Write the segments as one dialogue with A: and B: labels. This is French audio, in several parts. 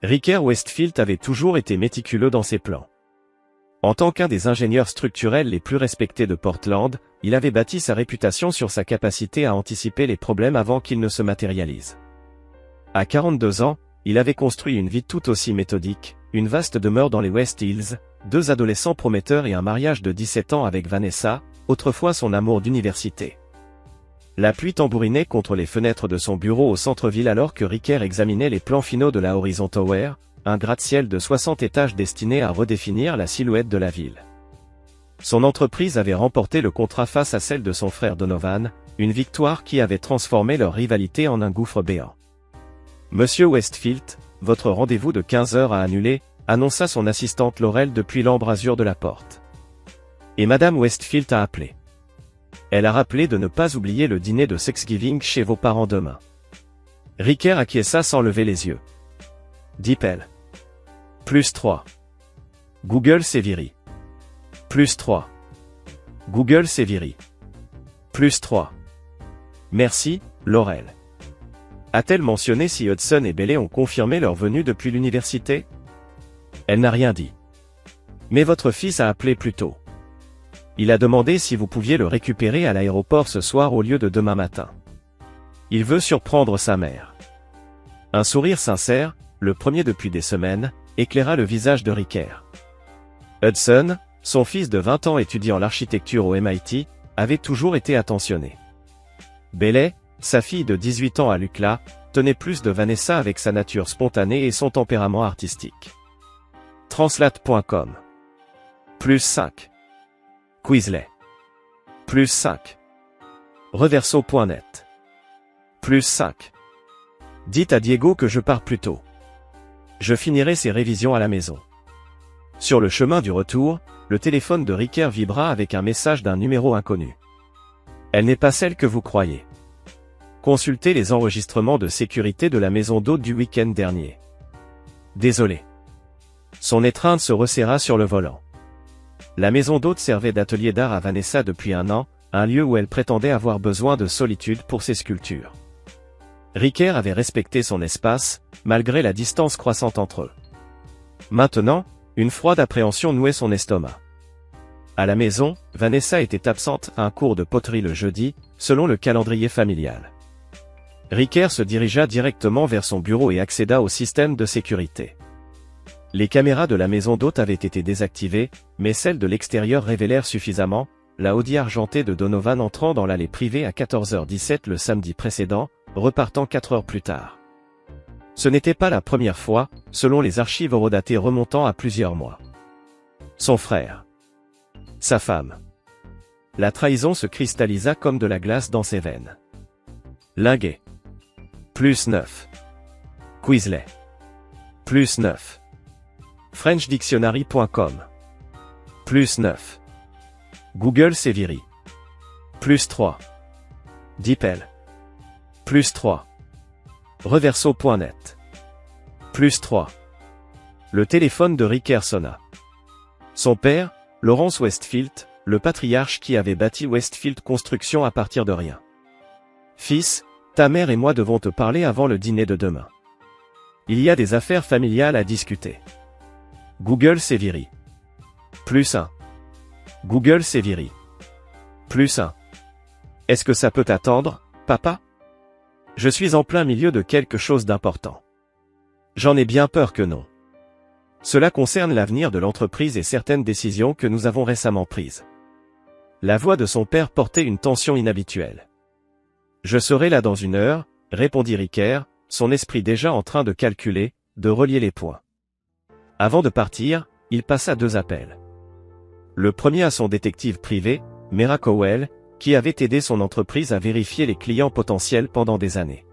A: Ricker Westfield avait toujours été méticuleux dans ses plans. En tant qu'un des ingénieurs structurels les plus respectés de Portland, il avait bâti sa réputation sur sa capacité à anticiper les problèmes avant qu'ils ne se matérialisent. À 42 ans, il avait construit une vie tout aussi méthodique, une vaste demeure dans les West Hills, 2 adolescents prometteurs et un mariage de 17 ans avec Vanessa, autrefois son amour d'université. La pluie tambourinait contre les fenêtres de son bureau au centre-ville alors que Ricker examinait les plans finaux de la Horizon Tower, un gratte-ciel de 60 étages destiné à redéfinir la silhouette de la ville. Son entreprise avait remporté le contrat face à celle de son frère Donovan, une victoire qui avait transformé leur rivalité en un gouffre béant. Monsieur Westfield, votre rendez-vous de 15 heures a annulé, annonça son assistante Laurel depuis l'embrasure de la porte. Et Madame Westfield a appelé. Elle a rappelé de ne pas oublier le dîner de Thanksgiving chez vos parents demain. Ricker acquiesça sans lever les yeux. Dit-elle. +3. Google Séviri. +3. Google Séviri. +3. Merci, Laurel. A-t-elle mentionné si Hudson et Bailey ont confirmé leur venue depuis l'université? Elle n'a rien dit. Mais votre fils a appelé plus tôt. Il a demandé si vous pouviez le récupérer à l'aéroport ce soir au lieu de demain matin. Il veut surprendre sa mère. Un sourire sincère, le premier depuis des semaines, éclaira le visage de Ricker. Hudson, son fils de 20 ans étudiant l'architecture au MIT, avait toujours été attentionné. Bailey, sa fille de 18 ans à l'UCLA, tenait plus de Vanessa avec sa nature spontanée et son tempérament artistique. Translate.com. +5. Quizlet. +5. Reverso.net. +5. Dites à Diego que je pars plus tôt. Je finirai ses révisions à la maison. Sur le chemin du retour, le téléphone de Ricker vibra avec un message d'un numéro inconnu. Elle n'est pas celle que vous croyez. Consultez les enregistrements de sécurité de la maison d'hôte du week-end dernier. Désolé. Son étreinte se resserra sur le volant. La maison d'hôte servait d'atelier d'art à Vanessa depuis un an, un lieu où elle prétendait avoir besoin de solitude pour ses sculptures. Ricker avait respecté son espace, malgré la distance croissante entre eux. Maintenant, une froide appréhension nouait son estomac. À la maison, Vanessa était absente à un cours de poterie le jeudi, selon le calendrier familial. Ricker se dirigea directement vers son bureau et accéda au système de sécurité. Les caméras de la maison d'hôte avaient été désactivées, mais celles de l'extérieur révélèrent suffisamment, la Audi argentée de Donovan entrant dans l'allée privée à 14h17 le samedi précédent, repartant 4 heures plus tard. Ce n'était pas la première fois, selon les archives horodatées remontant à plusieurs mois. Son frère. Sa femme. La trahison se cristallisa comme de la glace dans ses veines. Linguet. +9. Quizlet. +9. FrenchDictionary.com. +9. Google Séviri. +3. DeepL. +3. Reverso.net. +3. Le téléphone de Ricker sonna. Son père, Lawrence Westfield, le patriarche qui avait bâti Westfield Construction à partir de rien. Fils, ta mère et moi devons te parler avant le dîner de demain. Il y a des affaires familiales à discuter. Google Séviri. +1. Google Séviri. +1. Est-ce que ça peut attendre, papa? Je suis en plein milieu de quelque chose d'important. J'en ai bien peur que non. Cela concerne l'avenir de l'entreprise et certaines décisions que nous avons récemment prises. La voix de son père portait une tension inhabituelle. Je serai là dans 1 heure, répondit Ricker, son esprit déjà en train de calculer, de relier les points. Avant de partir, il passa 2 appels. Le premier à son détective privé, Mera Cowell, qui avait aidé son entreprise à vérifier les clients potentiels pendant des années.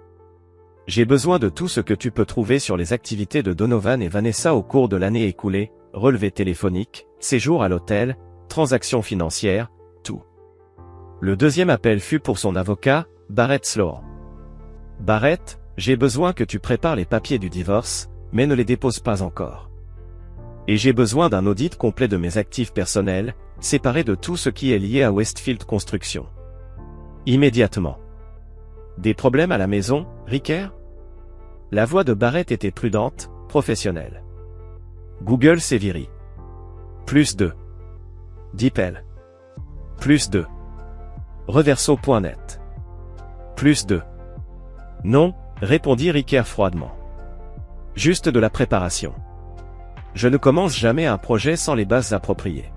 A: J'ai besoin de tout ce que tu peux trouver sur les activités de Donovan et Vanessa au cours de l'année écoulée, relevés téléphoniques, séjour à l'hôtel, transactions financières, tout. Le deuxième appel fut pour son avocat, Barrett Sloan. Barrett, j'ai besoin que tu prépares les papiers du divorce, mais ne les déposes pas encore. Et j'ai besoin d'un audit complet de mes actifs personnels, séparés de tout ce qui est lié à Westfield Construction. Immédiatement. Des problèmes à la maison, Ricker? La voix de Barrett était prudente, Professionnel. Google Séviri. +2. DeepL. +2. Reverso.net. +2. Non, répondit Ricker froidement. Juste de la préparation. Je ne commence jamais un projet sans les bases appropriées.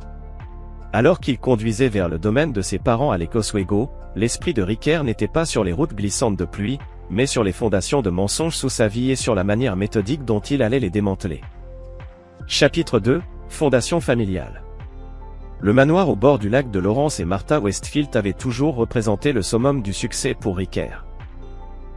A: Alors qu'il conduisait vers le domaine de ses parents à Lake Oswego, l'esprit de Ricker n'était pas sur les routes glissantes de pluie, mais sur les fondations de mensonges sous sa vie et sur la manière méthodique dont il allait les démanteler. Chapitre 2, Fondation familiale. Le manoir au bord du lac de Lawrence et Martha Westfield avait toujours représenté le summum du succès pour Ricker.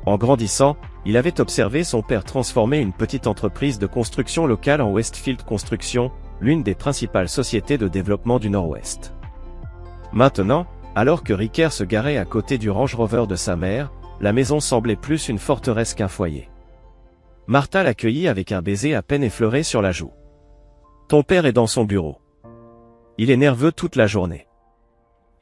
A: En grandissant, il avait observé son père transformer une petite entreprise de construction locale en Westfield Construction, l'une des principales sociétés de développement du Nord-Ouest. Maintenant, alors que Ricker se garait à côté du Range Rover de sa mère, la maison semblait plus une forteresse qu'un foyer. Martha l'accueillit avec un baiser à peine effleuré sur la joue. « Ton père est dans son bureau. Il est nerveux toute la journée. »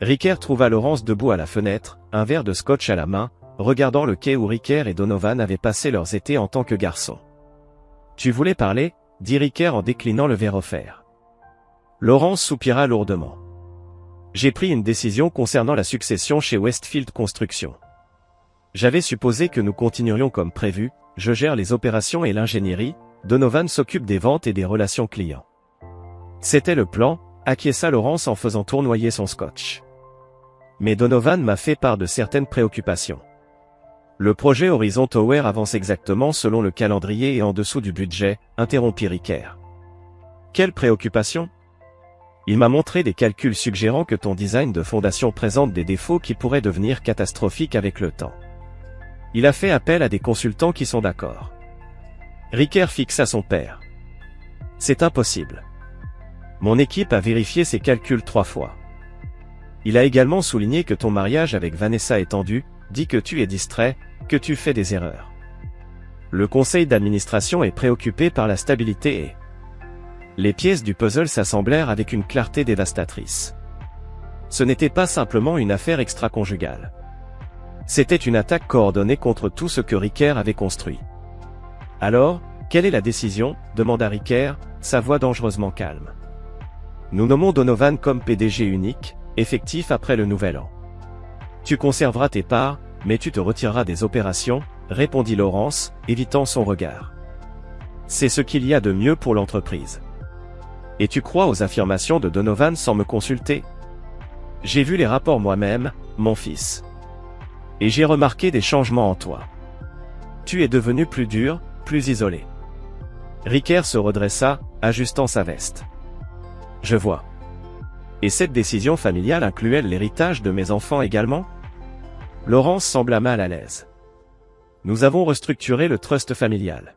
A: Ricker trouva Laurence debout à la fenêtre, un verre de scotch à la main, regardant le quai où Ricker et Donovan avaient passé leurs étés en tant que garçons. « Tu voulais parler ?» dit Ricker en déclinant le verre offert. Laurence soupira lourdement. « J'ai pris une décision concernant la succession chez Westfield Construction. J'avais supposé que nous continuerions comme prévu, je gère les opérations et l'ingénierie, Donovan s'occupe des ventes et des relations clients. » C'était le plan, acquiesça Laurence en faisant tournoyer son scotch. Mais Donovan m'a fait part de certaines préoccupations. Le projet Horizon Tower avance exactement selon le calendrier et en dessous du budget, interrompit Ricker. Quelle préoccupation? Il m'a montré des calculs suggérant que ton design de fondation présente des défauts qui pourraient devenir catastrophiques avec le temps. Il a fait appel à des consultants qui sont d'accord. Ricker fixa son père. C'est impossible. Mon équipe a vérifié ces calculs 3 fois. Il a également souligné que ton mariage avec Vanessa est tendu, dit que tu es distrait, que tu fais des erreurs. Le conseil d'administration est préoccupé par la stabilité et... Les pièces du puzzle s'assemblèrent avec une clarté dévastatrice. Ce n'était pas simplement une affaire extra-conjugale. C'était une attaque coordonnée contre tout ce que Ricker avait construit. Alors, quelle est la décision? Demanda Ricker, sa voix dangereusement calme. Nous nommons Donovan comme PDG unique, effectif après le nouvel an. Tu conserveras tes parts, mais tu te retireras des opérations, répondit Laurence, évitant son regard. C'est ce qu'il y a de mieux pour l'entreprise. Et tu crois aux affirmations de Donovan sans me consulter? J'ai vu les rapports moi-même, mon fils. Et j'ai remarqué des changements en toi. Tu es devenu plus dur, plus isolé. Ricker se redressa, ajustant sa veste. Je vois. Et cette décision familiale incluait l'héritage de mes enfants également? Laurence sembla mal à l'aise. Nous avons restructuré le trust familial.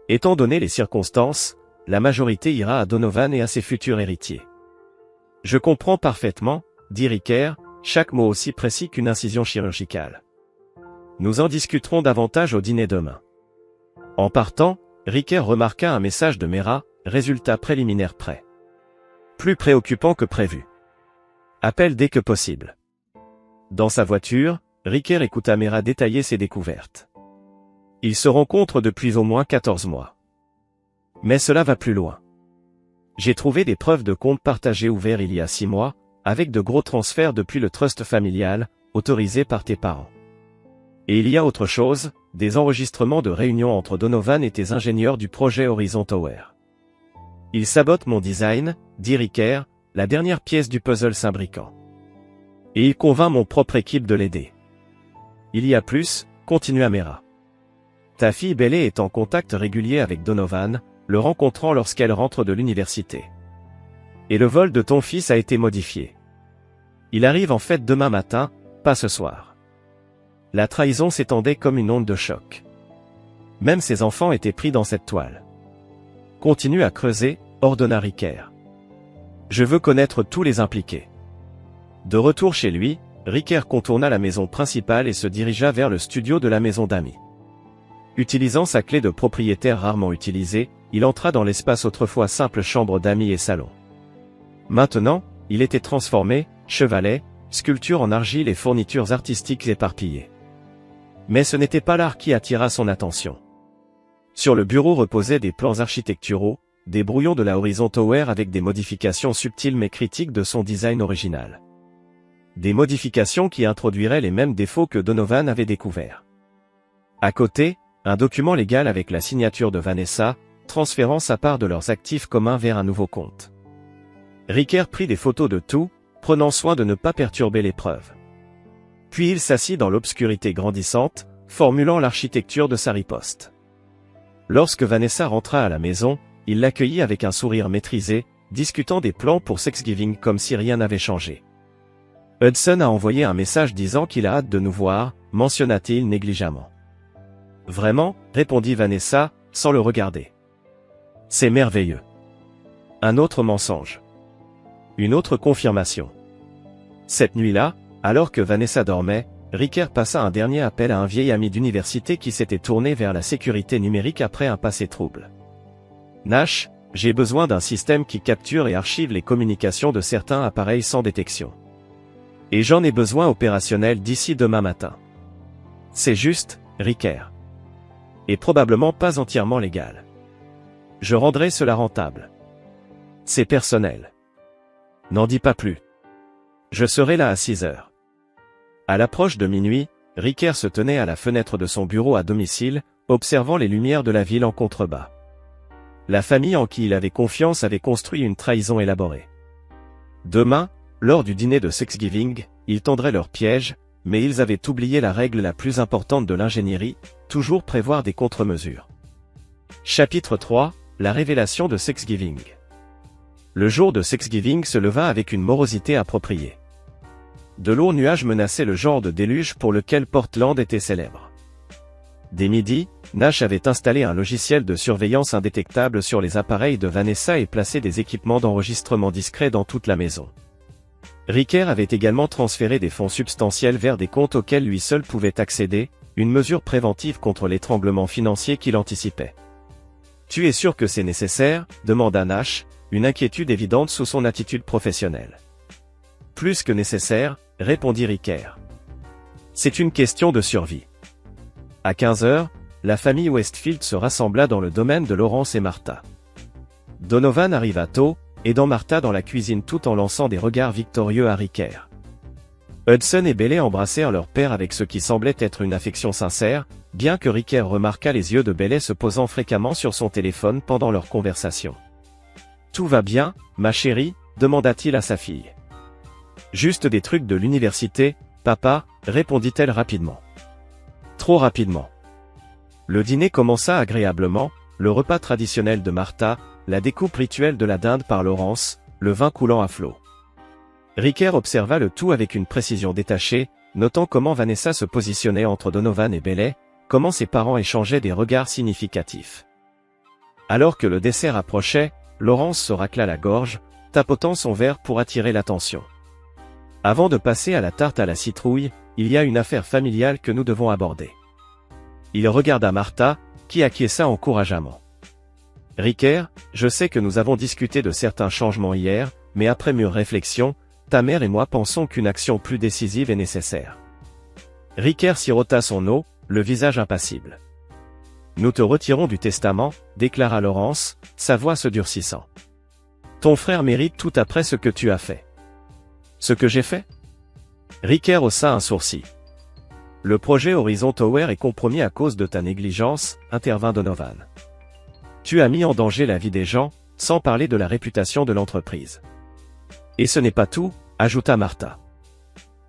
A: Étant donné les circonstances, la majorité ira à Donovan et à ses futurs héritiers. Je comprends parfaitement, dit Ricker, chaque mot aussi précis qu'une incision chirurgicale. Nous en discuterons davantage au dîner demain. En partant, Ricker remarqua un message de Mera, résultat préliminaire prêt. Plus préoccupant que prévu. Appelle dès que possible. Dans sa voiture, Ricker écouta Mera détailler ses découvertes. Ils se rencontrent depuis au moins 14 mois. Mais cela va plus loin. J'ai trouvé des preuves de comptes partagés ouverts il y a 6 mois, avec de gros transferts depuis le trust familial, autorisés par tes parents. Et il y a autre chose, des enregistrements de réunions entre Donovan et tes ingénieurs du projet Horizon Tower. Ils sabotent mon design, dit Ricker, la dernière pièce du puzzle s'imbriquant. Et il convainc mon propre équipe de l'aider. Il y a plus, continua Mera. Ta fille Bailey est en contact régulier avec Donovan, le rencontrant lorsqu'elle rentre de l'université. Et le vol de ton fils a été modifié. Il arrive en fait demain matin, pas ce soir. La trahison s'étendait comme une onde de choc. Même ses enfants étaient pris dans cette toile. Continue à creuser, ordonna Ricker. Je veux connaître tous les impliqués. De retour chez lui, Ricker contourna la maison principale et se dirigea vers le studio de la maison d'amis. Utilisant sa clé de propriétaire rarement utilisée, il entra dans l'espace autrefois simple chambre d'amis et salon. Maintenant, il était transformé, chevalet, sculpture en argile et fournitures artistiques éparpillées. Mais ce n'était pas l'art qui attira son attention. Sur le bureau reposaient des plans architecturaux, des brouillons de la Horizon Tower avec des modifications subtiles mais critiques de son design original. Des modifications qui introduiraient les mêmes défauts que Donovan avait découverts. À côté, un document légal avec la signature de Vanessa, transférant sa part de leurs actifs communs vers un nouveau compte. Ricker prit des photos de tout, prenant soin de ne pas perturber les preuves. Puis il s'assit dans l'obscurité grandissante, formulant l'architecture de sa riposte. Lorsque Vanessa rentra à la maison, il l'accueillit avec un sourire maîtrisé, discutant des plans pour Thanksgiving comme si rien n'avait changé. Hudson a envoyé un message disant qu'il a hâte de nous voir, mentionna-t-il négligemment. Vraiment, répondit Vanessa, sans le regarder. C'est merveilleux. Un autre mensonge. Une autre confirmation. Cette nuit-là, alors que Vanessa dormait, Ricker passa un dernier appel à un vieil ami d'université qui s'était tourné vers la sécurité numérique après un passé trouble. Nash, j'ai besoin d'un système qui capture et archive les communications de certains appareils sans détection. Et j'en ai besoin opérationnel d'ici demain matin. C'est juste, Ricker. Et probablement pas entièrement légal. Je rendrai cela rentable. C'est personnel. N'en dis pas plus. Je serai là à 6 heures. À l'approche de minuit, Ricker se tenait à la fenêtre de son bureau à domicile, observant les lumières de la ville en contrebas. La famille en qui il avait confiance avait construit une trahison élaborée. Demain, lors du dîner de Thanksgiving, ils tendraient leur piège, mais ils avaient oublié la règle la plus importante de l'ingénierie, toujours prévoir des contre-mesures. Chapitre 3, la révélation de Thanksgiving. Le jour de Thanksgiving se leva avec une morosité appropriée. De lourds nuages menaçaient le genre de déluge pour lequel Portland était célèbre. Dès midi, Nash avait installé un logiciel de surveillance indétectable sur les appareils de Vanessa et placé des équipements d'enregistrement discrets dans toute la maison. Ricker avait également transféré des fonds substantiels vers des comptes auxquels lui seul pouvait accéder, une mesure préventive contre l'étranglement financier qu'il anticipait. « Tu es sûr que c'est nécessaire ?» demanda Nash, une inquiétude évidente sous son attitude professionnelle. « Plus que nécessaire », répondit Ricker. « C'est une question de survie. » À 15 heures, la famille Westfield se rassembla dans le domaine de Laurence et Martha. Donovan arriva tôt, aidant Martha dans la cuisine tout en lançant des regards victorieux à Ricker. Hudson et Bailey embrassèrent leur père avec ce qui semblait être une affection sincère, bien que Ricker remarqua les yeux de Bailey se posant fréquemment sur son téléphone pendant leur conversation. « Tout va bien, ma chérie ?» demanda-t-il à sa fille. « Juste des trucs de l'université, papa » répondit-elle rapidement. Trop rapidement. Le dîner commença agréablement, le repas traditionnel de Martha, la découpe rituelle de la dinde par Laurence, le vin coulant à flot. Ricker observa le tout avec une précision détachée, notant comment Vanessa se positionnait entre Donovan et Bailey, comment ses parents échangeaient des regards significatifs. Alors que le dessert approchait, Laurence se racla la gorge, tapotant son verre pour attirer l'attention. Avant de passer à la tarte à la citrouille, il y a une affaire familiale que nous devons aborder. Il regarda Martha, qui acquiesça encourageamment. Ricker, je sais que nous avons discuté de certains changements hier, mais après mûre réflexion, ta mère et moi pensons qu'une action plus décisive est nécessaire. Ricker sirota son eau, le visage impassible. Nous te retirons du testament, déclara Laurence, sa voix se durcissant. Ton frère mérite tout après ce que tu as fait. Ce que j'ai fait? Ricker haussa un sourcil. Le projet Horizon Tower est compromis à cause de ta négligence, intervint Donovan. Tu as mis en danger la vie des gens, sans parler de la réputation de l'entreprise. Et ce n'est pas tout, ajouta Martha.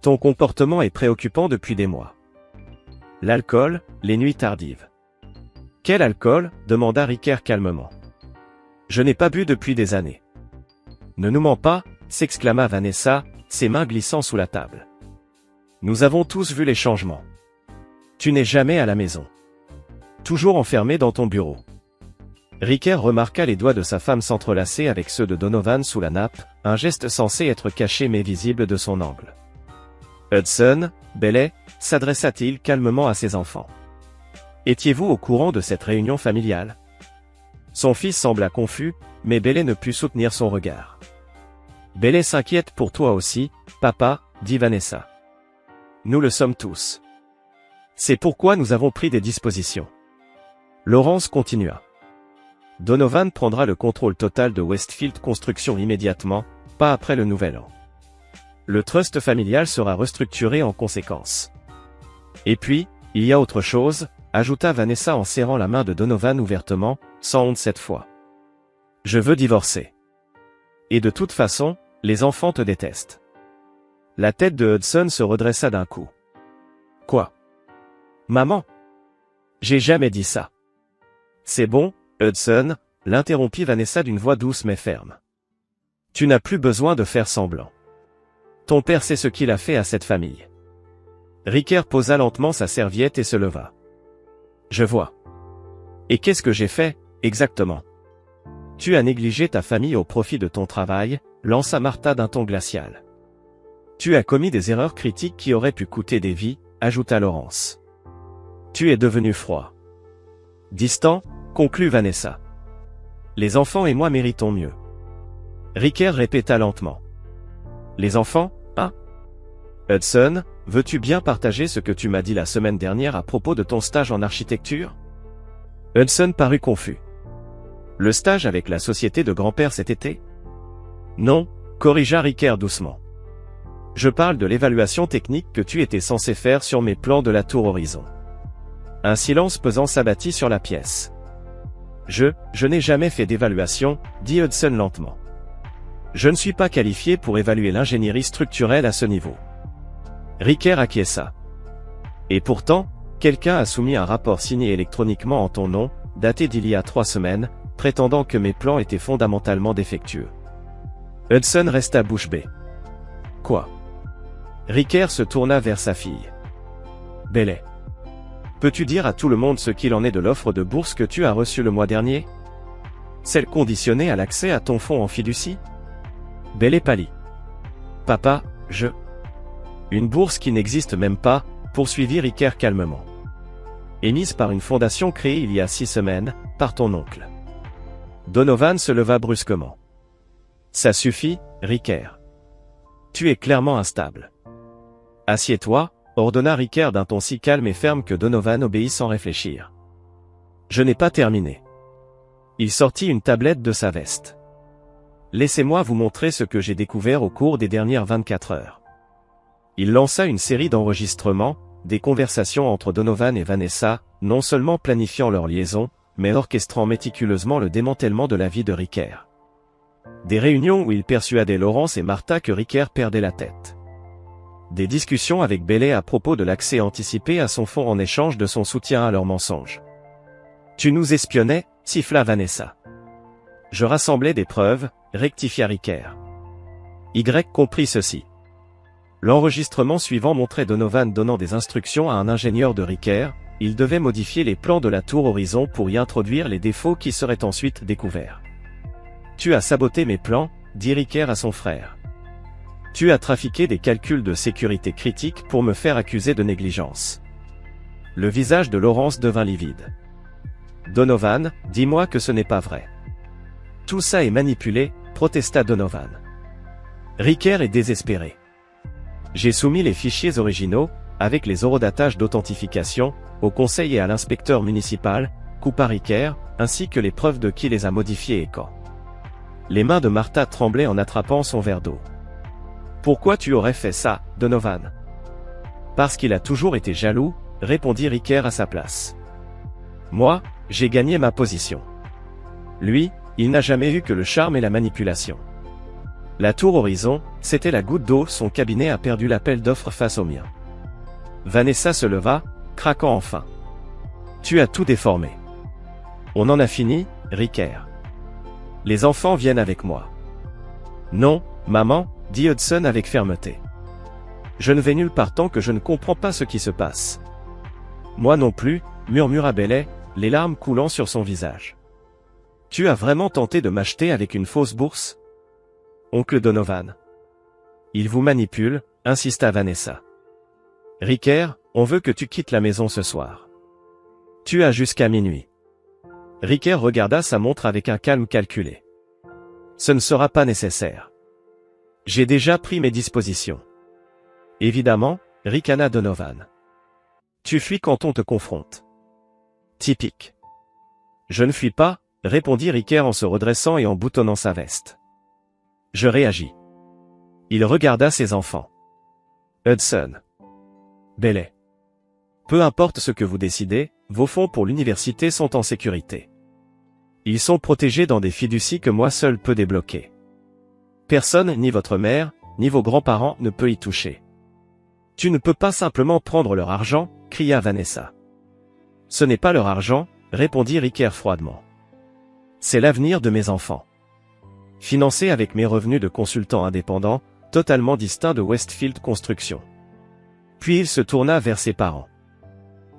A: Ton comportement est préoccupant depuis des mois. L'alcool, les nuits tardives. Quel alcool? Demanda Ricker calmement. Je n'ai pas bu depuis des années. Ne nous mens pas, s'exclama Vanessa, ses mains glissant sous la table. Nous avons tous vu les changements. Tu n'es jamais à la maison. Toujours enfermé dans ton bureau. Ricker remarqua les doigts de sa femme s'entrelacer avec ceux de Donovan sous la nappe, un geste censé être caché mais visible de son angle. Hudson, Bailey, s'adressa-t-il calmement à ses enfants. Étiez-vous au courant de cette réunion familiale? Son fils sembla confus, mais Bailey ne put soutenir son regard. Bailey s'inquiète pour toi aussi, papa, dit Vanessa. Nous le sommes tous. C'est pourquoi nous avons pris des dispositions. Laurence continua. Donovan prendra le contrôle total de Westfield Construction immédiatement, pas après le nouvel an. Le trust familial sera restructuré en conséquence. Et puis, il y a autre chose, ajouta Vanessa en serrant la main de Donovan ouvertement, sans honte cette fois. Je veux divorcer. Et de toute façon, les enfants te détestent. La tête de Hudson se redressa d'un coup. Quoi? Maman? J'ai jamais dit ça. C'est bon, Hudson, l'interrompit Vanessa d'une voix douce mais ferme. Tu n'as plus besoin de faire semblant. Ton père sait ce qu'il a fait à cette famille. Ricker posa lentement sa serviette et se leva. Je vois. Et qu'est-ce que j'ai fait, exactement? Tu as négligé ta famille au profit de ton travail, lança Martha d'un ton glacial. Tu as commis des erreurs critiques qui auraient pu coûter des vies, ajouta Laurence. Tu es devenu froid. Distant, conclut Vanessa. Les enfants et moi méritons mieux. Ricker répéta lentement. Les enfants, hein? Hudson, veux-tu bien partager ce que tu m'as dit la semaine dernière à propos de ton stage en architecture? Hudson parut confus. Le stage avec la société de grand-père cet été? Non, corrigea Ricker doucement. Je parle de l'évaluation technique que tu étais censé faire sur mes plans de la tour Horizon. Un silence pesant s'abattit sur la pièce. Je n'ai jamais fait d'évaluation, dit Hudson lentement. Je ne suis pas qualifié pour évaluer l'ingénierie structurelle à ce niveau. Ricker acquiesça. Et pourtant, quelqu'un a soumis un rapport signé électroniquement en ton nom, daté d'il y a 3 semaines, prétendant que mes plans étaient fondamentalement défectueux. Hudson resta bouche bée. Quoi? Ricker se tourna vers sa fille. Bailey. Peux-tu dire à tout le monde ce qu'il en est de l'offre de bourse que tu as reçue le mois dernier? Celle conditionnée à l'accès à ton fonds en fiducie? Bailey pâlit. Papa, Une bourse qui n'existe même pas, poursuivit Ricker calmement. Émise par une fondation créée il y a 6 semaines, par ton oncle. Donovan se leva brusquement. Ça suffit, Ricker. Tu es clairement instable. Assieds-toi, ordonna Ricker d'un ton si calme et ferme que Donovan obéit sans réfléchir. Je n'ai pas terminé. Il sortit une tablette de sa veste. Laissez-moi vous montrer ce que j'ai découvert au cours des dernières 24 heures. Il lança une série d'enregistrements, des conversations entre Donovan et Vanessa, non seulement planifiant leur liaison, mais orchestrant méticuleusement le démantèlement de la vie de Ricker. Des réunions où il persuadait Laurence et Martha que Ricker perdait la tête. Des discussions avec Bailey à propos de l'accès anticipé à son fonds en échange de son soutien à leurs mensonges. Tu nous espionnais, siffla Vanessa. Je rassemblais des preuves, rectifia Ricker. Y comprit ceci. L'enregistrement suivant montrait Donovan donnant des instructions à un ingénieur de Ricker, il devait modifier les plans de la tour Horizon pour y introduire les défauts qui seraient ensuite découverts. Tu as saboté mes plans, dit Ricker à son frère. Tu as trafiqué des calculs de sécurité critiques pour me faire accuser de négligence. Le visage de Laurence devint livide. Donovan, dis-moi que ce n'est pas vrai. Tout ça est manipulé, protesta Donovan. Ricker est désespéré. J'ai soumis les fichiers originaux, avec les horodatages d'authentification, au conseil et à l'inspecteur municipal, coupa Ricker, ainsi que les preuves de qui les a modifiés et quand. Les mains de Martha tremblaient en attrapant son verre d'eau. Pourquoi tu aurais fait ça, Donovan? Parce qu'il a toujours été jaloux, répondit Ricker à sa place. Moi, j'ai gagné ma position. Lui, il n'a jamais eu que le charme et la manipulation. La tour Horizon, c'était la goutte d'eau, son cabinet a perdu l'appel d'offres face au mien. Vanessa se leva, craquant enfin. Tu as tout déformé. On en a fini, Ricker. Les enfants viennent avec moi. Non, maman, dit Hudson avec fermeté. Je ne vais nulle part tant que je ne comprends pas ce qui se passe. Moi non plus, murmura Bailey, les larmes coulant sur son visage. Tu as vraiment tenté de m'acheter avec une fausse bourse? Oncle Donovan. Il vous manipule, insista Vanessa. Ricker, on veut que tu quittes la maison ce soir. Tu as jusqu'à minuit. Ricker regarda sa montre avec un calme calculé. Ce ne sera pas nécessaire. J'ai déjà pris mes dispositions. Évidemment, ricana Donovan. Tu fuis quand on te confronte. Typique. Je ne fuis pas, répondit Ricker en se redressant et en boutonnant sa veste. Je réagis. Il regarda ses enfants. Hudson. Bailey. Peu importe ce que vous décidez, vos fonds pour l'université sont en sécurité. Ils sont protégés dans des fiducies que moi seul peux débloquer. Personne, ni votre mère, ni vos grands-parents, ne peut y toucher. Tu ne peux pas simplement prendre leur argent, cria Vanessa. Ce n'est pas leur argent, répondit Ricker froidement. C'est l'avenir de mes enfants. Financé avec mes revenus de consultant indépendant, totalement distincts de Westfield Construction. Puis il se tourna vers ses parents.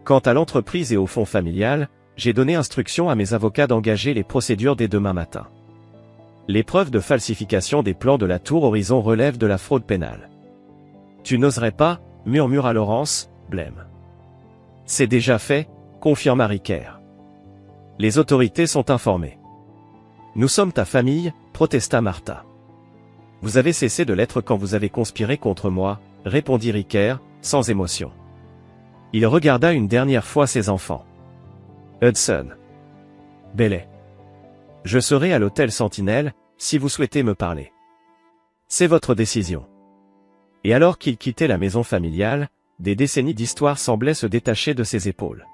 A: Quant à l'entreprise et au fonds familial, j'ai donné instruction à mes avocats d'engager les procédures dès demain matin. Les preuves de falsification des plans de la Tour Horizon relèvent de la fraude pénale. Tu n'oserais pas, murmura Laurence, blême. C'est déjà fait, confirma Ricker. Les autorités sont informées. Nous sommes ta famille, protesta Martha. Vous avez cessé de l'être quand vous avez conspiré contre moi, répondit Ricker, sans émotion. Il regarda une dernière fois ses enfants. Hudson. Bailey. Je serai à l'hôtel Sentinelle, si vous souhaitez me parler. C'est votre décision. Et alors qu'il quittait la maison familiale, des décennies d'histoire semblaient se détacher de ses épaules.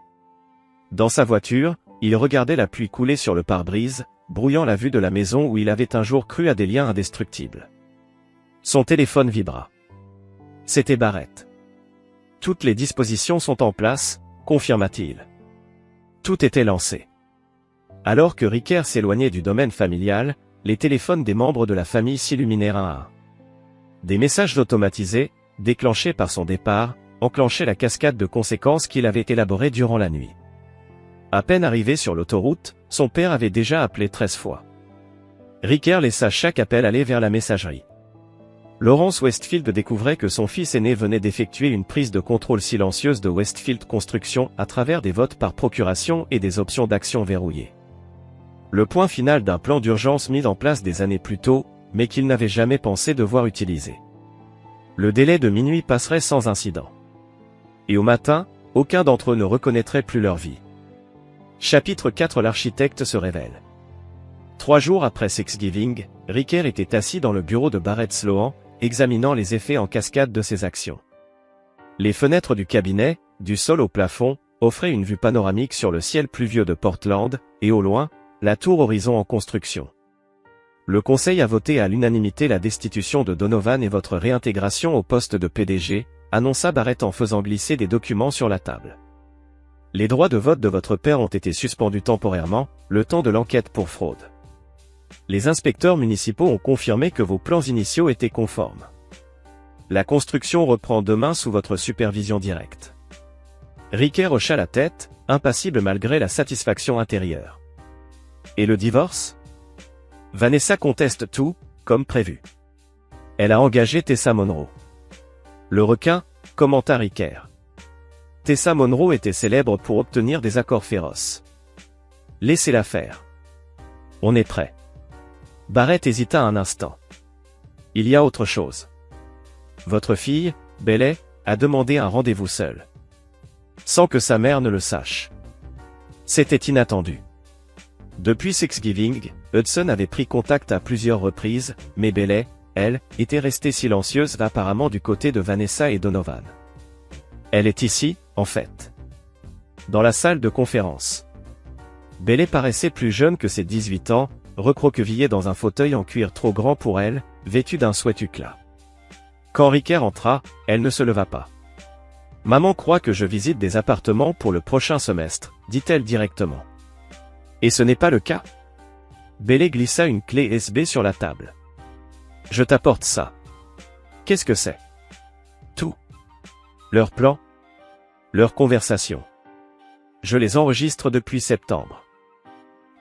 A: Dans sa voiture, il regardait la pluie couler sur le pare-brise, brouillant la vue de la maison où il avait un jour cru à des liens indestructibles. Son téléphone vibra. C'était Barrett. Toutes les dispositions sont en place, confirma-t-il. Tout était lancé. Alors que Ricker s'éloignait du domaine familial, les téléphones des membres de la famille s'illuminèrent un à un. Des messages automatisés, déclenchés par son départ, enclenchaient la cascade de conséquences qu'il avait élaborée durant la nuit. À peine arrivé sur l'autoroute, son père avait déjà appelé 13 fois. Ricker laissa chaque appel aller vers la messagerie. Lawrence Westfield découvrait que son fils aîné venait d'effectuer une prise de contrôle silencieuse de Westfield Construction à travers des votes par procuration et des options d'action verrouillées. Le point final d'un plan d'urgence mis en place des années plus tôt, mais qu'il n'avait jamais pensé devoir utiliser. Le délai de minuit passerait sans incident. Et au matin, aucun d'entre eux ne reconnaîtrait plus leur vie. Chapitre 4. L'architecte se révèle. 3 jours après Thanksgiving, Ricker était assis dans le bureau de Barrett Sloan, examinant les effets en cascade de ses actions. Les fenêtres du cabinet, du sol au plafond, offraient une vue panoramique sur le ciel pluvieux de Portland, et au loin, la tour Horizon en construction. Le conseil a voté à l'unanimité la destitution de Donovan et votre réintégration au poste de PDG, annonça Barrett en faisant glisser des documents sur la table. Les droits de vote de votre père ont été suspendus temporairement, le temps de l'enquête pour fraude. Les inspecteurs municipaux ont confirmé que vos plans initiaux étaient conformes. La construction reprend demain sous votre supervision directe. Ricker hocha la tête, impassible malgré la satisfaction intérieure. Et le divorce? Vanessa conteste tout, comme prévu. Elle a engagé Tessa Monroe. Le requin, commenta Ricker. Tessa Monroe était célèbre pour obtenir des accords féroces. Laissez-la faire. On est prêt. Barrett hésita un instant. Il y a autre chose. Votre fille, Bailey, a demandé un rendez-vous seul. Sans que sa mère ne le sache. C'était inattendu. Depuis Thanksgiving, Hudson avait pris contact à plusieurs reprises, mais Bailey, elle, était restée silencieuse apparemment du côté de Vanessa et Donovan. Elle est ici, en fait. Dans la salle de conférence. Bailey paraissait plus jeune que ses 18 ans, recroquevillée dans un fauteuil en cuir trop grand pour elle, vêtue d'un sweat éclat. Quand Ricker entra, elle ne se leva pas. « Maman croit que je visite des appartements pour le prochain semestre, dit-elle directement. Et ce n'est pas le cas ?» Bailey glissa une clé USB sur la table. « Je t'apporte ça. » « Qu'est-ce que c'est ?»« Tout. Leurs plans. Leurs conversations. Je les enregistre depuis septembre. »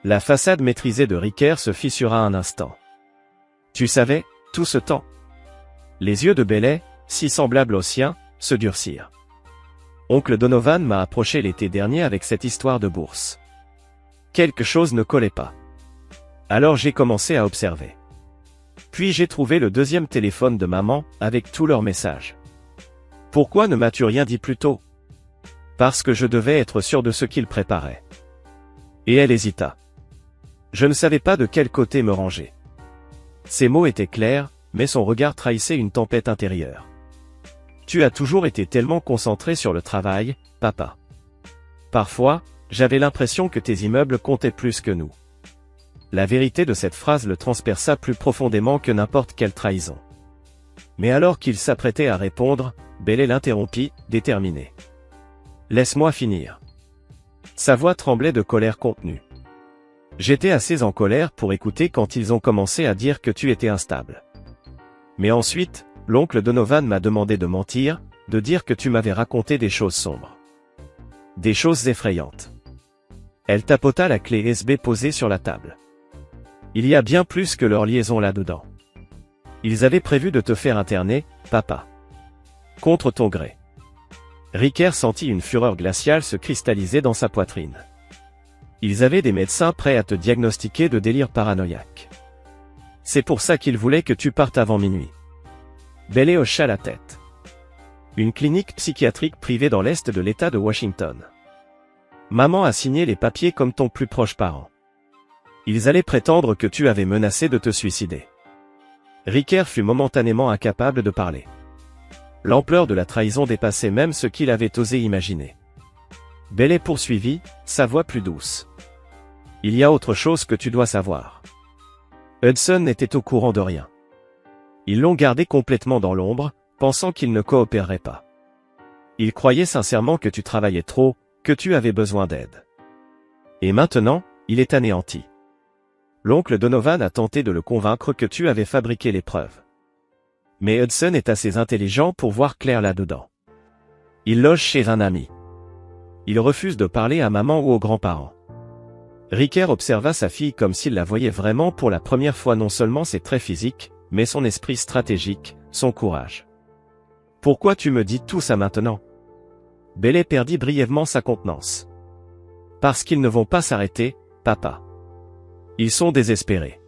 A: La façade maîtrisée de Ricker se fissura un instant. « Tu savais, tout ce temps ?» Les yeux de Bailey, si semblables aux siens, se durcirent. « Oncle Donovan m'a approché l'été dernier avec cette histoire de bourse. Quelque chose ne collait pas. Alors j'ai commencé à observer. Puis j'ai trouvé le deuxième téléphone de maman, avec tous leurs messages. Pourquoi ne m'as-tu rien dit plus tôt ? Parce que je devais être sûr de ce qu'il préparait. Et elle hésita. Je ne savais pas de quel côté me ranger. Ses mots étaient clairs, mais son regard trahissait une tempête intérieure. Tu as toujours été tellement concentré sur le travail, papa. Parfois, j'avais l'impression que tes immeubles comptaient plus que nous. La vérité de cette phrase le transperça plus profondément que n'importe quelle trahison. Mais alors qu'il s'apprêtait à répondre, Bailey l'interrompit, déterminé. Laisse-moi finir. Sa voix tremblait de colère contenue. J'étais assez en colère pour écouter quand ils ont commencé à dire que tu étais instable. Mais ensuite, l'oncle Donovan m'a demandé de mentir, de dire que tu m'avais raconté des choses sombres. Des choses effrayantes. Elle tapota la clé USB posée sur la table. Il y a bien plus que leur liaison là-dedans. Ils avaient prévu de te faire interner, papa. Contre ton gré. Ricker sentit une fureur glaciale se cristalliser dans sa poitrine. Ils avaient des médecins prêts à te diagnostiquer de délire paranoïaque. C'est pour ça qu'ils voulaient que tu partes avant minuit. Bailey hocha la tête. Une clinique psychiatrique privée dans l'est de l'État de Washington. Maman a signé les papiers comme ton plus proche parent. Ils allaient prétendre que tu avais menacé de te suicider. Ricker fut momentanément incapable de parler. L'ampleur de la trahison dépassait même ce qu'il avait osé imaginer. Bailey poursuivit, sa voix plus douce. Il y a autre chose que tu dois savoir. Hudson n'était au courant de rien. Ils l'ont gardé complètement dans l'ombre, pensant qu'il ne coopérerait pas. Il croyait sincèrement que tu travaillais trop, que tu avais besoin d'aide. Et maintenant, il est anéanti. L'oncle Donovan a tenté de le convaincre que tu avais fabriqué les preuves. Mais Hudson est assez intelligent pour voir clair là-dedans. Il loge chez un ami. Il refuse de parler à maman ou aux grands-parents. Ricker observa sa fille comme s'il la voyait vraiment pour la première fois, non seulement ses traits physiques, mais son esprit stratégique, son courage. Pourquoi tu me dis tout ça maintenant? Bailey perdit brièvement sa contenance. Parce qu'ils ne vont pas s'arrêter, papa. Ils sont désespérés.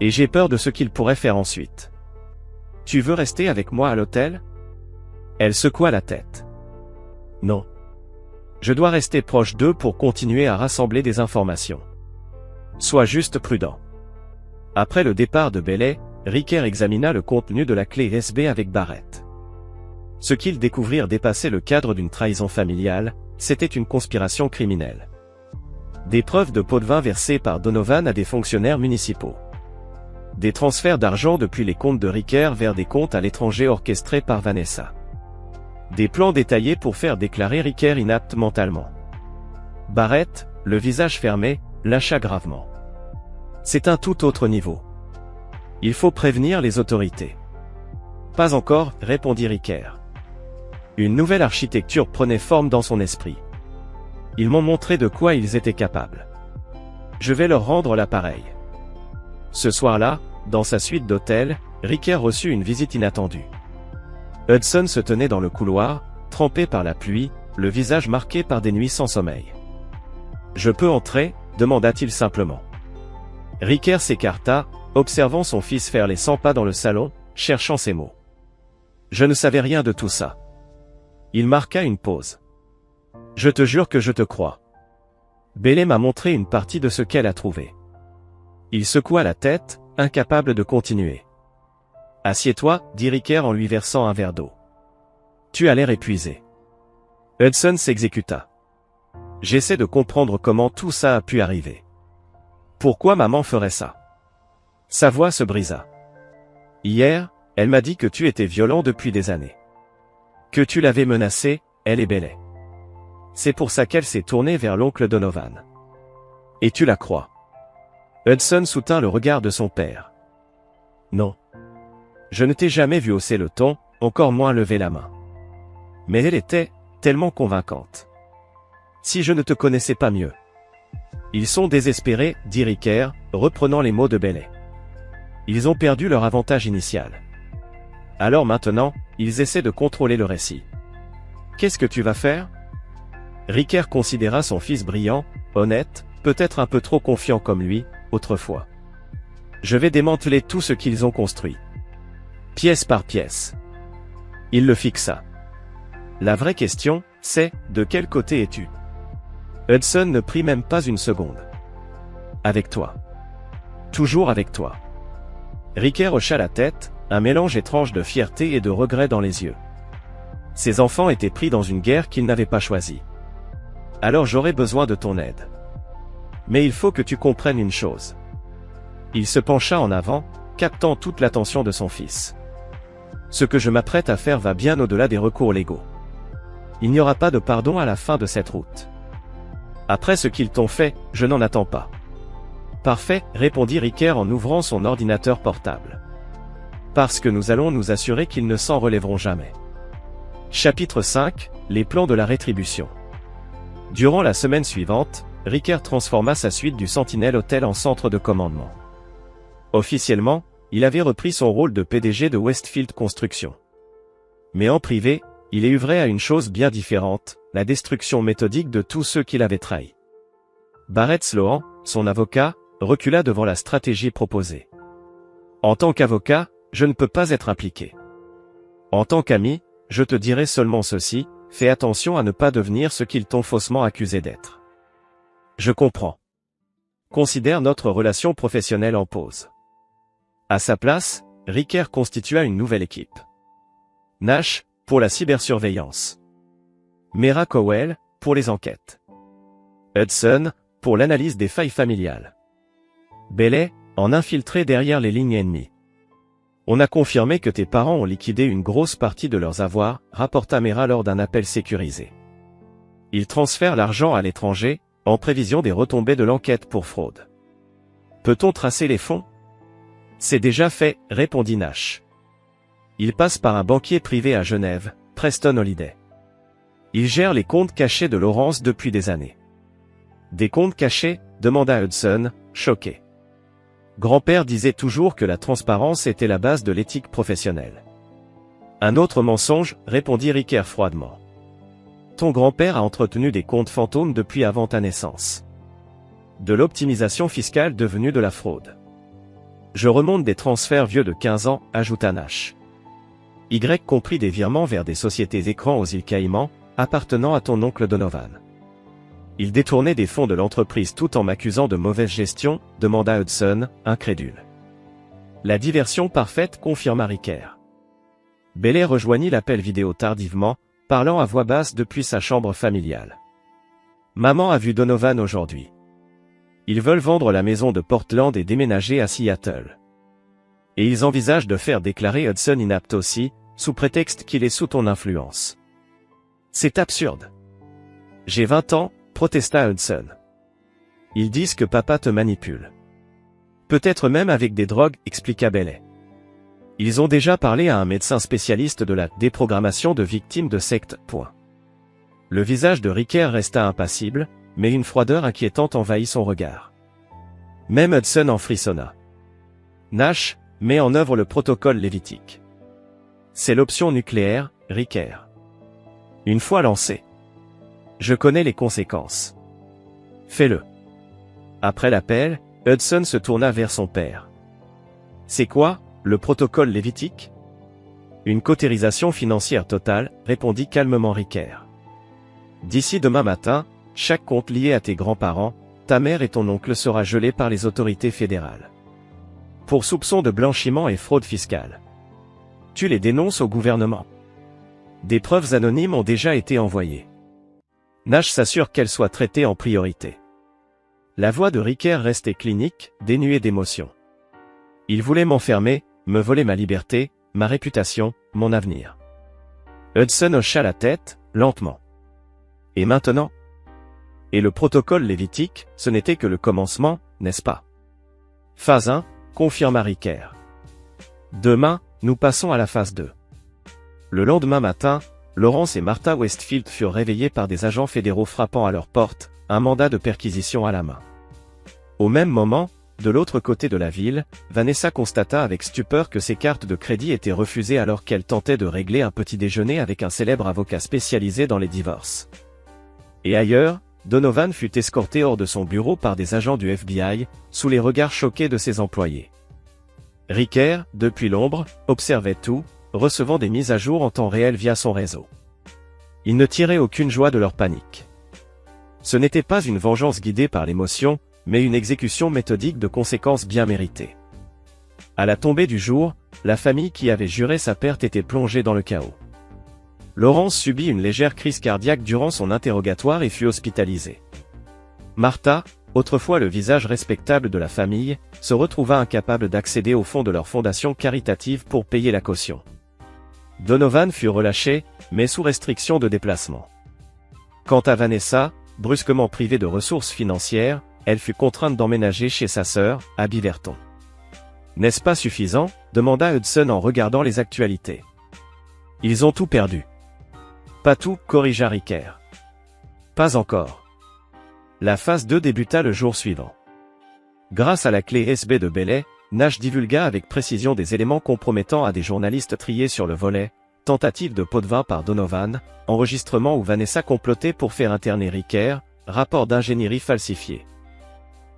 A: Et j'ai peur de ce qu'ils pourraient faire ensuite. Tu veux rester avec moi à l'hôtel? Elle secoua la tête. Non. Je dois rester proche d'eux pour continuer à rassembler des informations. Sois juste prudent. Après le départ de Bailey, Ricker examina le contenu de la clé USB avec Barrett. Ce qu'ils découvrirent dépassait le cadre d'une trahison familiale, c'était une conspiration criminelle. Des preuves de pots de vin versés par Donovan à des fonctionnaires municipaux. Des transferts d'argent depuis les comptes de Ricker vers des comptes à l'étranger orchestrés par Vanessa. Des plans détaillés pour faire déclarer Ricker inapte mentalement. Barrett, le visage fermé, lâcha gravement. C'est un tout autre niveau. Il faut prévenir les autorités. Pas encore, répondit Ricker. Une nouvelle architecture prenait forme dans son esprit. Ils m'ont montré de quoi ils étaient capables. Je vais leur rendre l'appareil. Ce soir-là, dans sa suite d'hôtel, Ricker reçut une visite inattendue. Hudson se tenait dans le couloir, trempé par la pluie, le visage marqué par des nuits sans sommeil. « Je peux entrer ?» demanda-t-il simplement. Ricker s'écarta, observant son fils faire les 100 pas dans le salon, cherchant ses mots. « Je ne savais rien de tout ça. » Il marqua une pause. « Je te jure que je te crois. » Bailey m'a montré une partie de ce qu'elle a trouvé. Il secoua la tête, incapable de continuer. « Assieds-toi, dit Ricker en lui versant un verre d'eau. Tu as l'air épuisé. » Hudson s'exécuta. « J'essaie de comprendre comment tout ça a pu arriver. Pourquoi maman ferait ça? » Sa voix se brisa. « Hier, elle m'a dit que tu étais violent depuis des années. Que tu l'avais menacée, elle et Bailey. C'est pour ça qu'elle s'est tournée vers l'oncle Donovan. Et tu la crois? » Hudson soutint le regard de son père. « Non. Je ne t'ai jamais vu hausser le ton, encore moins lever la main. Mais elle était tellement convaincante. Si je ne te connaissais pas mieux. » Ils sont désespérés, dit Ricker, reprenant les mots de Bailey. Ils ont perdu leur avantage initial. Alors maintenant, ils essaient de contrôler le récit. Qu'est-ce que tu vas faire? Ricker considéra son fils brillant, honnête, peut-être un peu trop confiant comme lui, autrefois. Je vais démanteler tout ce qu'ils ont construit. Pièce par pièce. Il le fixa. La vraie question, c'est, de quel côté es-tu? Hudson ne prit même pas une seconde. Avec toi. Toujours avec toi. Riker hocha la tête, un mélange étrange de fierté et de regret dans les yeux. Ses enfants étaient pris dans une guerre qu'ils n'avaient pas choisie. Alors j'aurais besoin de ton aide. Mais il faut que tu comprennes une chose. Il se pencha en avant, captant toute l'attention de son fils. Ce que je m'apprête à faire va bien au-delà des recours légaux. Il n'y aura pas de pardon à la fin de cette route. Après ce qu'ils t'ont fait, je n'en attends pas. Parfait, répondit Riker en ouvrant son ordinateur portable. Parce que nous allons nous assurer qu'ils ne s'en relèveront jamais. Chapitre 5, les plans de la rétribution. Durant la semaine suivante, Riker transforma sa suite du Sentinel Hotel en centre de commandement. Officiellement, il avait repris son rôle de PDG de Westfield Construction. Mais en privé, il est œuvré à une chose bien différente, la destruction méthodique de tous ceux qui l'avaient trahi. Barrett Sloan, son avocat, recula devant la stratégie proposée. En tant qu'avocat, je ne peux pas être impliqué. En tant qu'ami, je te dirai seulement ceci, fais attention à ne pas devenir ce qu'ils t'ont faussement accusé d'être. Je comprends. Considère notre relation professionnelle en pause. À sa place, Riker constitua une nouvelle équipe. Nash, pour la cybersurveillance. Mera Cowell, pour les enquêtes. Hudson, pour l'analyse des failles familiales. Bailey, en infiltré derrière les lignes ennemies. On a confirmé que tes parents ont liquidé une grosse partie de leurs avoirs, rapporta Mera lors d'un appel sécurisé. Ils transfèrent l'argent à l'étranger, en prévision des retombées de l'enquête pour fraude. Peut-on tracer les fonds? C'est déjà fait, répondit Nash. Il passe par un banquier privé à Genève, Preston Holiday. Il gère les comptes cachés de Lawrence depuis des années. Des comptes cachés? Demanda Hudson, choqué. Grand-père disait toujours que la transparence était la base de l'éthique professionnelle. Un autre mensonge, répondit Riker froidement. Ton grand-père a entretenu des comptes fantômes depuis avant ta naissance. De l'optimisation fiscale devenue de la fraude. Je remonte des transferts vieux de 15 ans, ajouta Nash. Y compris des virements vers des sociétés écrans aux îles Caïmans, appartenant à ton oncle Donovan. Il détournait des fonds de l'entreprise tout en m'accusant de mauvaise gestion, demanda Hudson, incrédule. La diversion parfaite, confirma Riker. Bailey rejoignit l'appel vidéo tardivement, parlant à voix basse depuis sa chambre familiale. Maman a vu Donovan aujourd'hui. Ils veulent vendre la maison de Portland et déménager à Seattle. Et ils envisagent de faire déclarer Hudson inapte aussi, sous prétexte qu'il est sous ton influence. C'est absurde. J'ai 20 ans, protesta Hudson. Ils disent que papa te manipule. Peut-être même avec des drogues, expliqua Bailey. Ils ont déjà parlé à un médecin spécialiste de la déprogrammation de victimes de secte. Le visage de Riker resta impassible, mais une froideur inquiétante envahit son regard. Même Hudson en frissonna. Nash met en œuvre le protocole lévitique. C'est l'option nucléaire, Riker. Une fois lancé. Je connais les conséquences. Fais-le. Après l'appel, Hudson se tourna vers son père. C'est quoi, le protocole lévitique? Une cautérisation financière totale, répondit calmement Riker. D'ici demain matin, chaque compte lié à tes grands-parents, ta mère et ton oncle sera gelé par les autorités fédérales. Pour soupçon de blanchiment et fraude fiscale. Tu les dénonces au gouvernement. Des preuves anonymes ont déjà été envoyées. Nash s'assure qu'elles soient traitées en priorité. La voix de Riker restait clinique, dénuée d'émotion. Il voulait m'enfermer, me voler ma liberté, ma réputation, mon avenir. Hudson hocha la tête, lentement. Et maintenant? Et le protocole lévitique, ce n'était que le commencement, n'est-ce pas? Phase 1, confirma Riker. Demain, nous passons à la phase 2. Le lendemain matin, Lawrence et Martha Westfield furent réveillés par des agents fédéraux frappant à leur porte, un mandat de perquisition à la main. Au même moment, de l'autre côté de la ville, Vanessa constata avec stupeur que ses cartes de crédit étaient refusées alors qu'elle tentait de régler un petit déjeuner avec un célèbre avocat spécialisé dans les divorces. Et ailleurs, Donovan fut escorté hors de son bureau par des agents du FBI, sous les regards choqués de ses employés. Riker, depuis l'ombre, observait tout, recevant des mises à jour en temps réel via son réseau. Il ne tirait aucune joie de leur panique. Ce n'était pas une vengeance guidée par l'émotion, mais une exécution méthodique de conséquences bien méritées. À la tombée du jour, la famille qui avait juré sa perte était plongée dans le chaos. Laurence subit une légère crise cardiaque durant son interrogatoire et fut hospitalisée. Martha, autrefois le visage respectable de la famille, se retrouva incapable d'accéder au fonds de leur fondation caritative pour payer la caution. Donovan fut relâché, mais sous restriction de déplacement. Quant à Vanessa, brusquement privée de ressources financières, elle fut contrainte d'emménager chez sa sœur, à Beaverton. « N'est-ce pas suffisant ?» demanda Hudson en regardant les actualités. « Ils ont tout perdu. »« Pas tout », corrigea Ricker. « Pas encore. » La phase 2 débuta le jour suivant. Grâce à la clé USB de Bailey, Nash divulgua avec précision des éléments compromettants à des journalistes triés sur le volet, tentative de pot de vin par Donovan, enregistrement où Vanessa complotait pour faire interner Ricker, rapport d'ingénierie falsifié.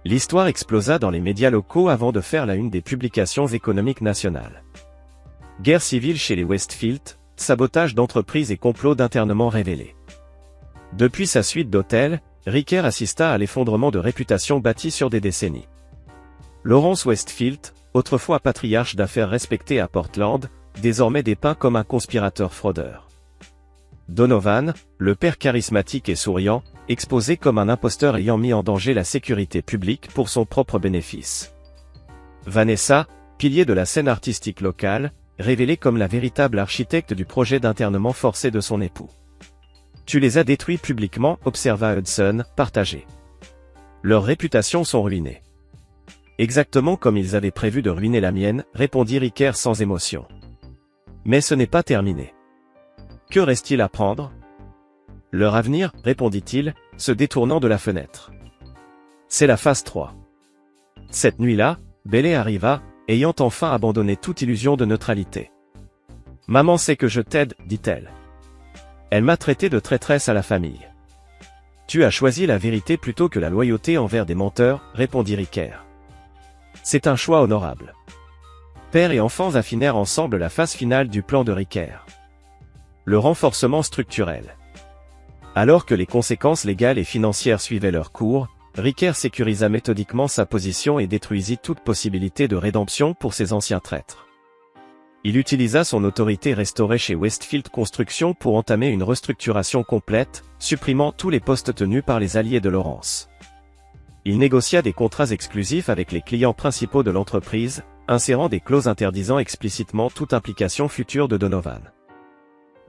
A: L'histoire explosa dans les médias locaux avant de faire la une des publications économiques nationales. Guerre civile chez les Westfield, sabotage d'entreprises et complot d'internement révélés. Depuis sa suite d'hôtels, Ricker assista à l'effondrement de réputation bâtie sur des décennies. Lawrence Westfield, autrefois patriarche d'affaires respecté à Portland, désormais dépeint comme un conspirateur fraudeur. Donovan, le père charismatique et souriant, exposé comme un imposteur ayant mis en danger la sécurité publique pour son propre bénéfice. Vanessa, pilier de la scène artistique locale, révélée comme la véritable architecte du projet d'internement forcé de son époux. Tu les as détruits publiquement, observa Hudson, partagé. Leurs réputations sont ruinées. Exactement comme ils avaient prévu de ruiner la mienne, répondit Ricker sans émotion. Mais ce n'est pas terminé. Que reste-t-il à prendre? Leur avenir, répondit-il, se détournant de la fenêtre. C'est la phase 3. Cette nuit-là, Bailey arriva, ayant enfin abandonné toute illusion de neutralité. Maman sait que je t'aide, dit-elle. Elle m'a traité de traîtresse à la famille. Tu as choisi la vérité plutôt que la loyauté envers des menteurs, répondit Ricker. C'est un choix honorable. Père et enfants affinèrent ensemble la phase finale du plan de Ricker. Le renforcement structurel. Alors que les conséquences légales et financières suivaient leur cours, Ricker sécurisa méthodiquement sa position et détruisit toute possibilité de rédemption pour ses anciens traîtres. Il utilisa son autorité restaurée chez Westfield Construction pour entamer une restructuration complète, supprimant tous les postes tenus par les alliés de Lawrence. Il négocia des contrats exclusifs avec les clients principaux de l'entreprise, insérant des clauses interdisant explicitement toute implication future de Donovan.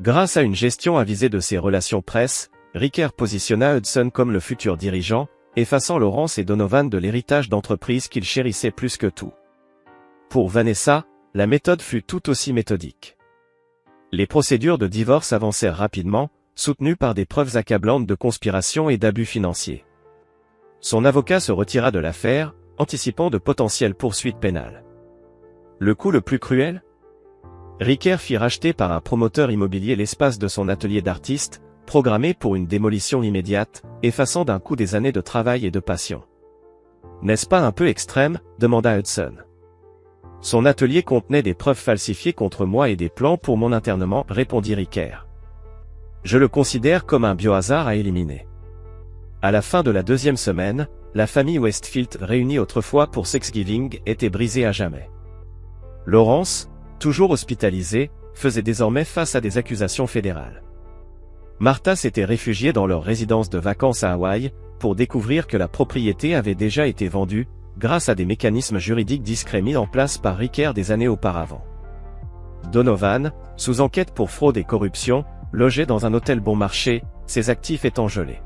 A: Grâce à une gestion avisée de ses relations presse, Ricker positionna Hudson comme le futur dirigeant, effaçant Lawrence et Donovan de l'héritage d'entreprise qu'il chérissait plus que tout. Pour Vanessa, la méthode fut tout aussi méthodique. Les procédures de divorce avancèrent rapidement, soutenues par des preuves accablantes de conspiration et d'abus financiers. Son avocat se retira de l'affaire, anticipant de potentielles poursuites pénales. Le coup le plus cruel? Ricker fit racheter par un promoteur immobilier l'espace de son atelier d'artiste, programmé pour une démolition immédiate, effaçant d'un coup des années de travail et de passion. N'est-ce pas un peu extrême? Demanda Hudson. Son atelier contenait des preuves falsifiées contre moi et des plans pour mon internement, répondit Ricker. Je le considère comme un biohazard à éliminer. À la fin de la deuxième semaine, la famille Westfield réunie autrefois pour Thanksgiving était brisée à jamais. Lawrence, toujours hospitalisé, faisait désormais face à des accusations fédérales. Martha s'était réfugiée dans leur résidence de vacances à Hawaï, pour découvrir que la propriété avait déjà été vendue, grâce à des mécanismes juridiques discrets mis en place par Ricker des années auparavant. Donovan, sous enquête pour fraude et corruption, logeait dans un hôtel bon marché, ses actifs étant gelés.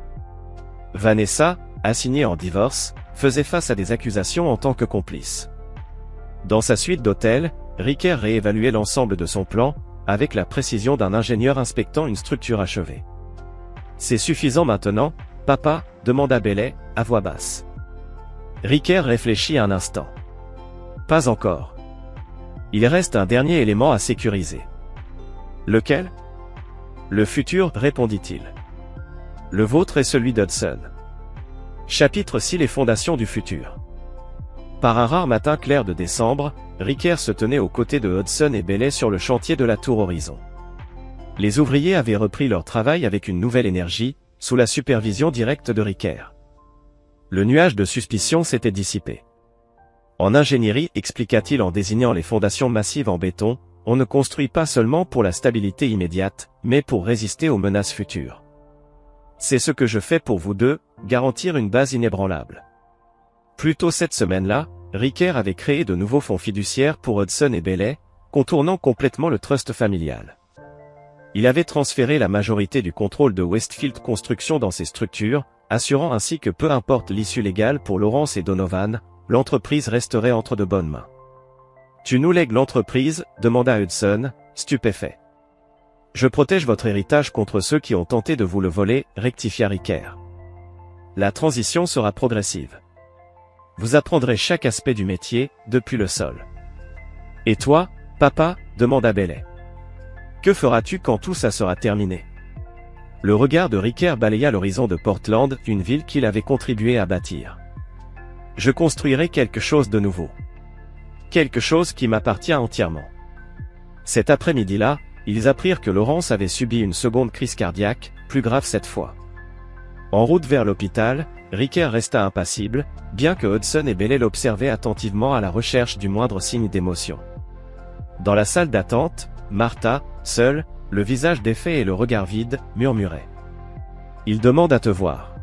A: Vanessa, assignée en divorce, faisait face à des accusations en tant que complice. Dans sa suite d'hôtels, Ricker réévaluait l'ensemble de son plan, avec la précision d'un ingénieur inspectant une structure achevée. « C'est suffisant maintenant, papa ?» demanda Bailey, à voix basse. Ricker réfléchit un instant. « Pas encore. Il reste un dernier élément à sécuriser. »« Lequel ?»« Le futur, répondit-il. »« Le vôtre et celui d'Hudson. » Chapitre 6 Les fondations du futur. Par un rare matin clair de décembre, Ricker se tenait aux côtés de Hudson et Bailey sur le chantier de la Tour Horizon. Les ouvriers avaient repris leur travail avec une nouvelle énergie, sous la supervision directe de Ricker. Le nuage de suspicion s'était dissipé. En ingénierie, expliqua-t-il en désignant les fondations massives en béton, on ne construit pas seulement pour la stabilité immédiate, mais pour résister aux menaces futures. C'est ce que je fais pour vous deux, garantir une base inébranlable. Plus tôt cette semaine-là, Ricker avait créé de nouveaux fonds fiduciaires pour Hudson et Bailey, contournant complètement le trust familial. Il avait transféré la majorité du contrôle de Westfield Construction dans ses structures, assurant ainsi que peu importe l'issue légale pour Lawrence et Donovan, l'entreprise resterait entre de bonnes mains. « Tu nous lègues l'entreprise ?» demanda Hudson, stupéfait. « Je protège votre héritage contre ceux qui ont tenté de vous le voler » rectifia Ricker. « La transition sera progressive. Vous apprendrez chaque aspect du métier, depuis le sol. »« Et toi, papa ?» demanda Bailey. « Que feras-tu quand tout ça sera terminé ?» Le regard de Ricker balaya l'horizon de Portland, une ville qu'il avait contribué à bâtir. « Je construirai quelque chose de nouveau. Quelque chose qui m'appartient entièrement. » Cet après-midi-là, ils apprirent que Lawrence avait subi une seconde crise cardiaque, plus grave cette fois. En route vers l'hôpital, Ricker resta impassible, bien que Hudson et Bailey l'observaient attentivement à la recherche du moindre signe d'émotion. Dans la salle d'attente, Martha, seule, le visage défait et le regard vide, murmurait. « Il demande à te voir.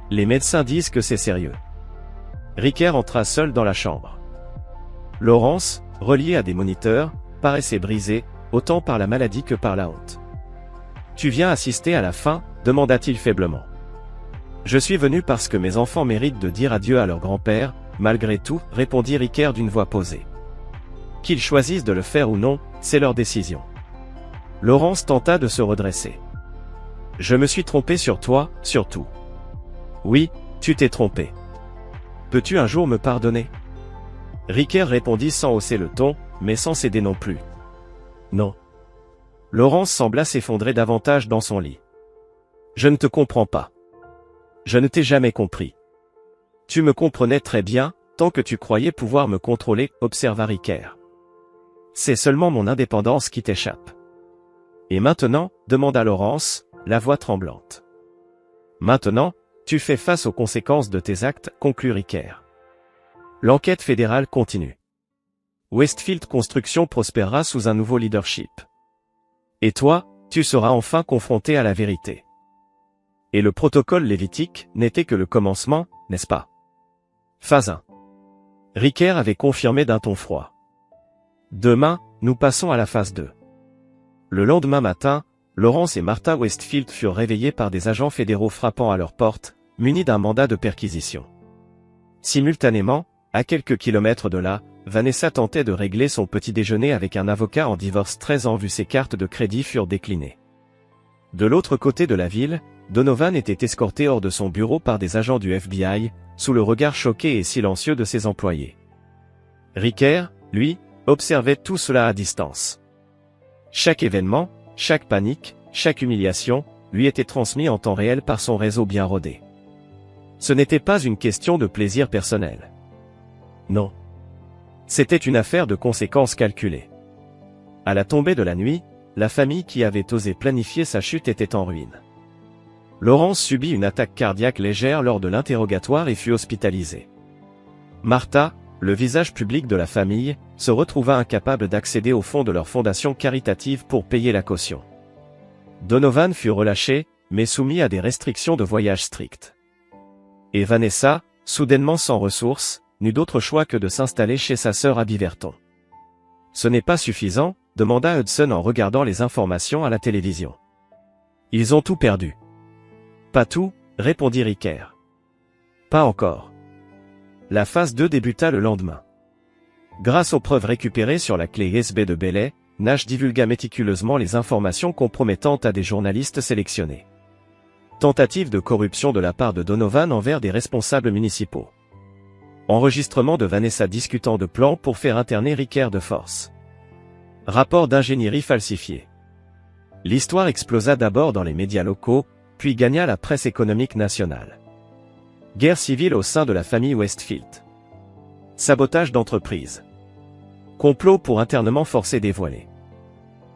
A: Les médecins disent que c'est sérieux. » Ricker entra seul dans la chambre. Lawrence, relié à des moniteurs, paraissait brisé, autant par la maladie que par la honte. « Tu viens assister à la fin ?» demanda-t-il faiblement. « Je suis venu parce que mes enfants méritent de dire adieu à leur grand-père, malgré tout, répondit Ricker d'une voix posée. Qu'ils choisissent de le faire ou non, c'est leur décision. Lawrence tenta de se redresser. « Je me suis trompé sur toi, surtout. »« Oui, tu t'es trompé. Peux-tu un jour me pardonner ?» Ricker répondit sans hausser le ton, mais sans céder non plus. « Non. » Lawrence sembla s'effondrer davantage dans son lit. « Je ne te comprends pas. Je ne t'ai jamais compris. Tu me comprenais très bien, tant que tu croyais pouvoir me contrôler, observa Ricker. C'est seulement mon indépendance qui t'échappe. Et maintenant, demanda Lawrence, la voix tremblante. Maintenant, tu fais face aux conséquences de tes actes, conclut Ricker. L'enquête fédérale continue. Westfield Construction prospérera sous un nouveau leadership. Et toi, tu seras enfin confronté à la vérité. Et le protocole lévitique n'était que le commencement, n'est-ce pas? Phase 1. Ricker avait confirmé d'un ton froid. Demain, nous passons à la phase 2. Le lendemain matin, Lawrence et Martha Westfield furent réveillés par des agents fédéraux frappant à leur porte, munis d'un mandat de perquisition. Simultanément, à quelques kilomètres de là, Vanessa tentait de régler son petit déjeuner avec un avocat en divorce 13 ans vu ses cartes de crédit furent déclinées. De l'autre côté de la ville, Donovan était escorté hors de son bureau par des agents du FBI, sous le regard choqué et silencieux de ses employés. Ricker, lui, observait tout cela à distance. Chaque événement, chaque panique, chaque humiliation, lui était transmis en temps réel par son réseau bien rodé. Ce n'était pas une question de plaisir personnel. Non. C'était une affaire de conséquences calculées. À la tombée de la nuit, la famille qui avait osé planifier sa chute était en ruine. Lawrence subit une attaque cardiaque légère lors de l'interrogatoire et fut hospitalisée. Martha, le visage public de la famille, se retrouva incapable d'accéder aux fonds de leur fondation caritative pour payer la caution. Donovan fut relâché, mais soumis à des restrictions de voyage strictes. Et Vanessa, soudainement sans ressources, n'eut d'autre choix que de s'installer chez sa sœur à Beaverton. « Ce n'est pas suffisant ?» demanda Hudson en regardant les informations à la télévision. « Ils ont tout perdu. »« Pas tout » répondit Ricker. « Pas encore. » La phase 2 débuta le lendemain. Grâce aux preuves récupérées sur la clé USB de Bailey, Nash divulgua méticuleusement les informations compromettantes à des journalistes sélectionnés. Tentative de corruption de la part de Donovan envers des responsables municipaux. Enregistrement de Vanessa discutant de plans pour faire interner Ricker de force. Rapport d'ingénierie falsifié. L'histoire explosa d'abord dans les médias locaux, puis gagna la presse économique nationale. Guerre civile au sein de la famille Westfield. Sabotage d'entreprise. Complot pour internement forcé dévoilé.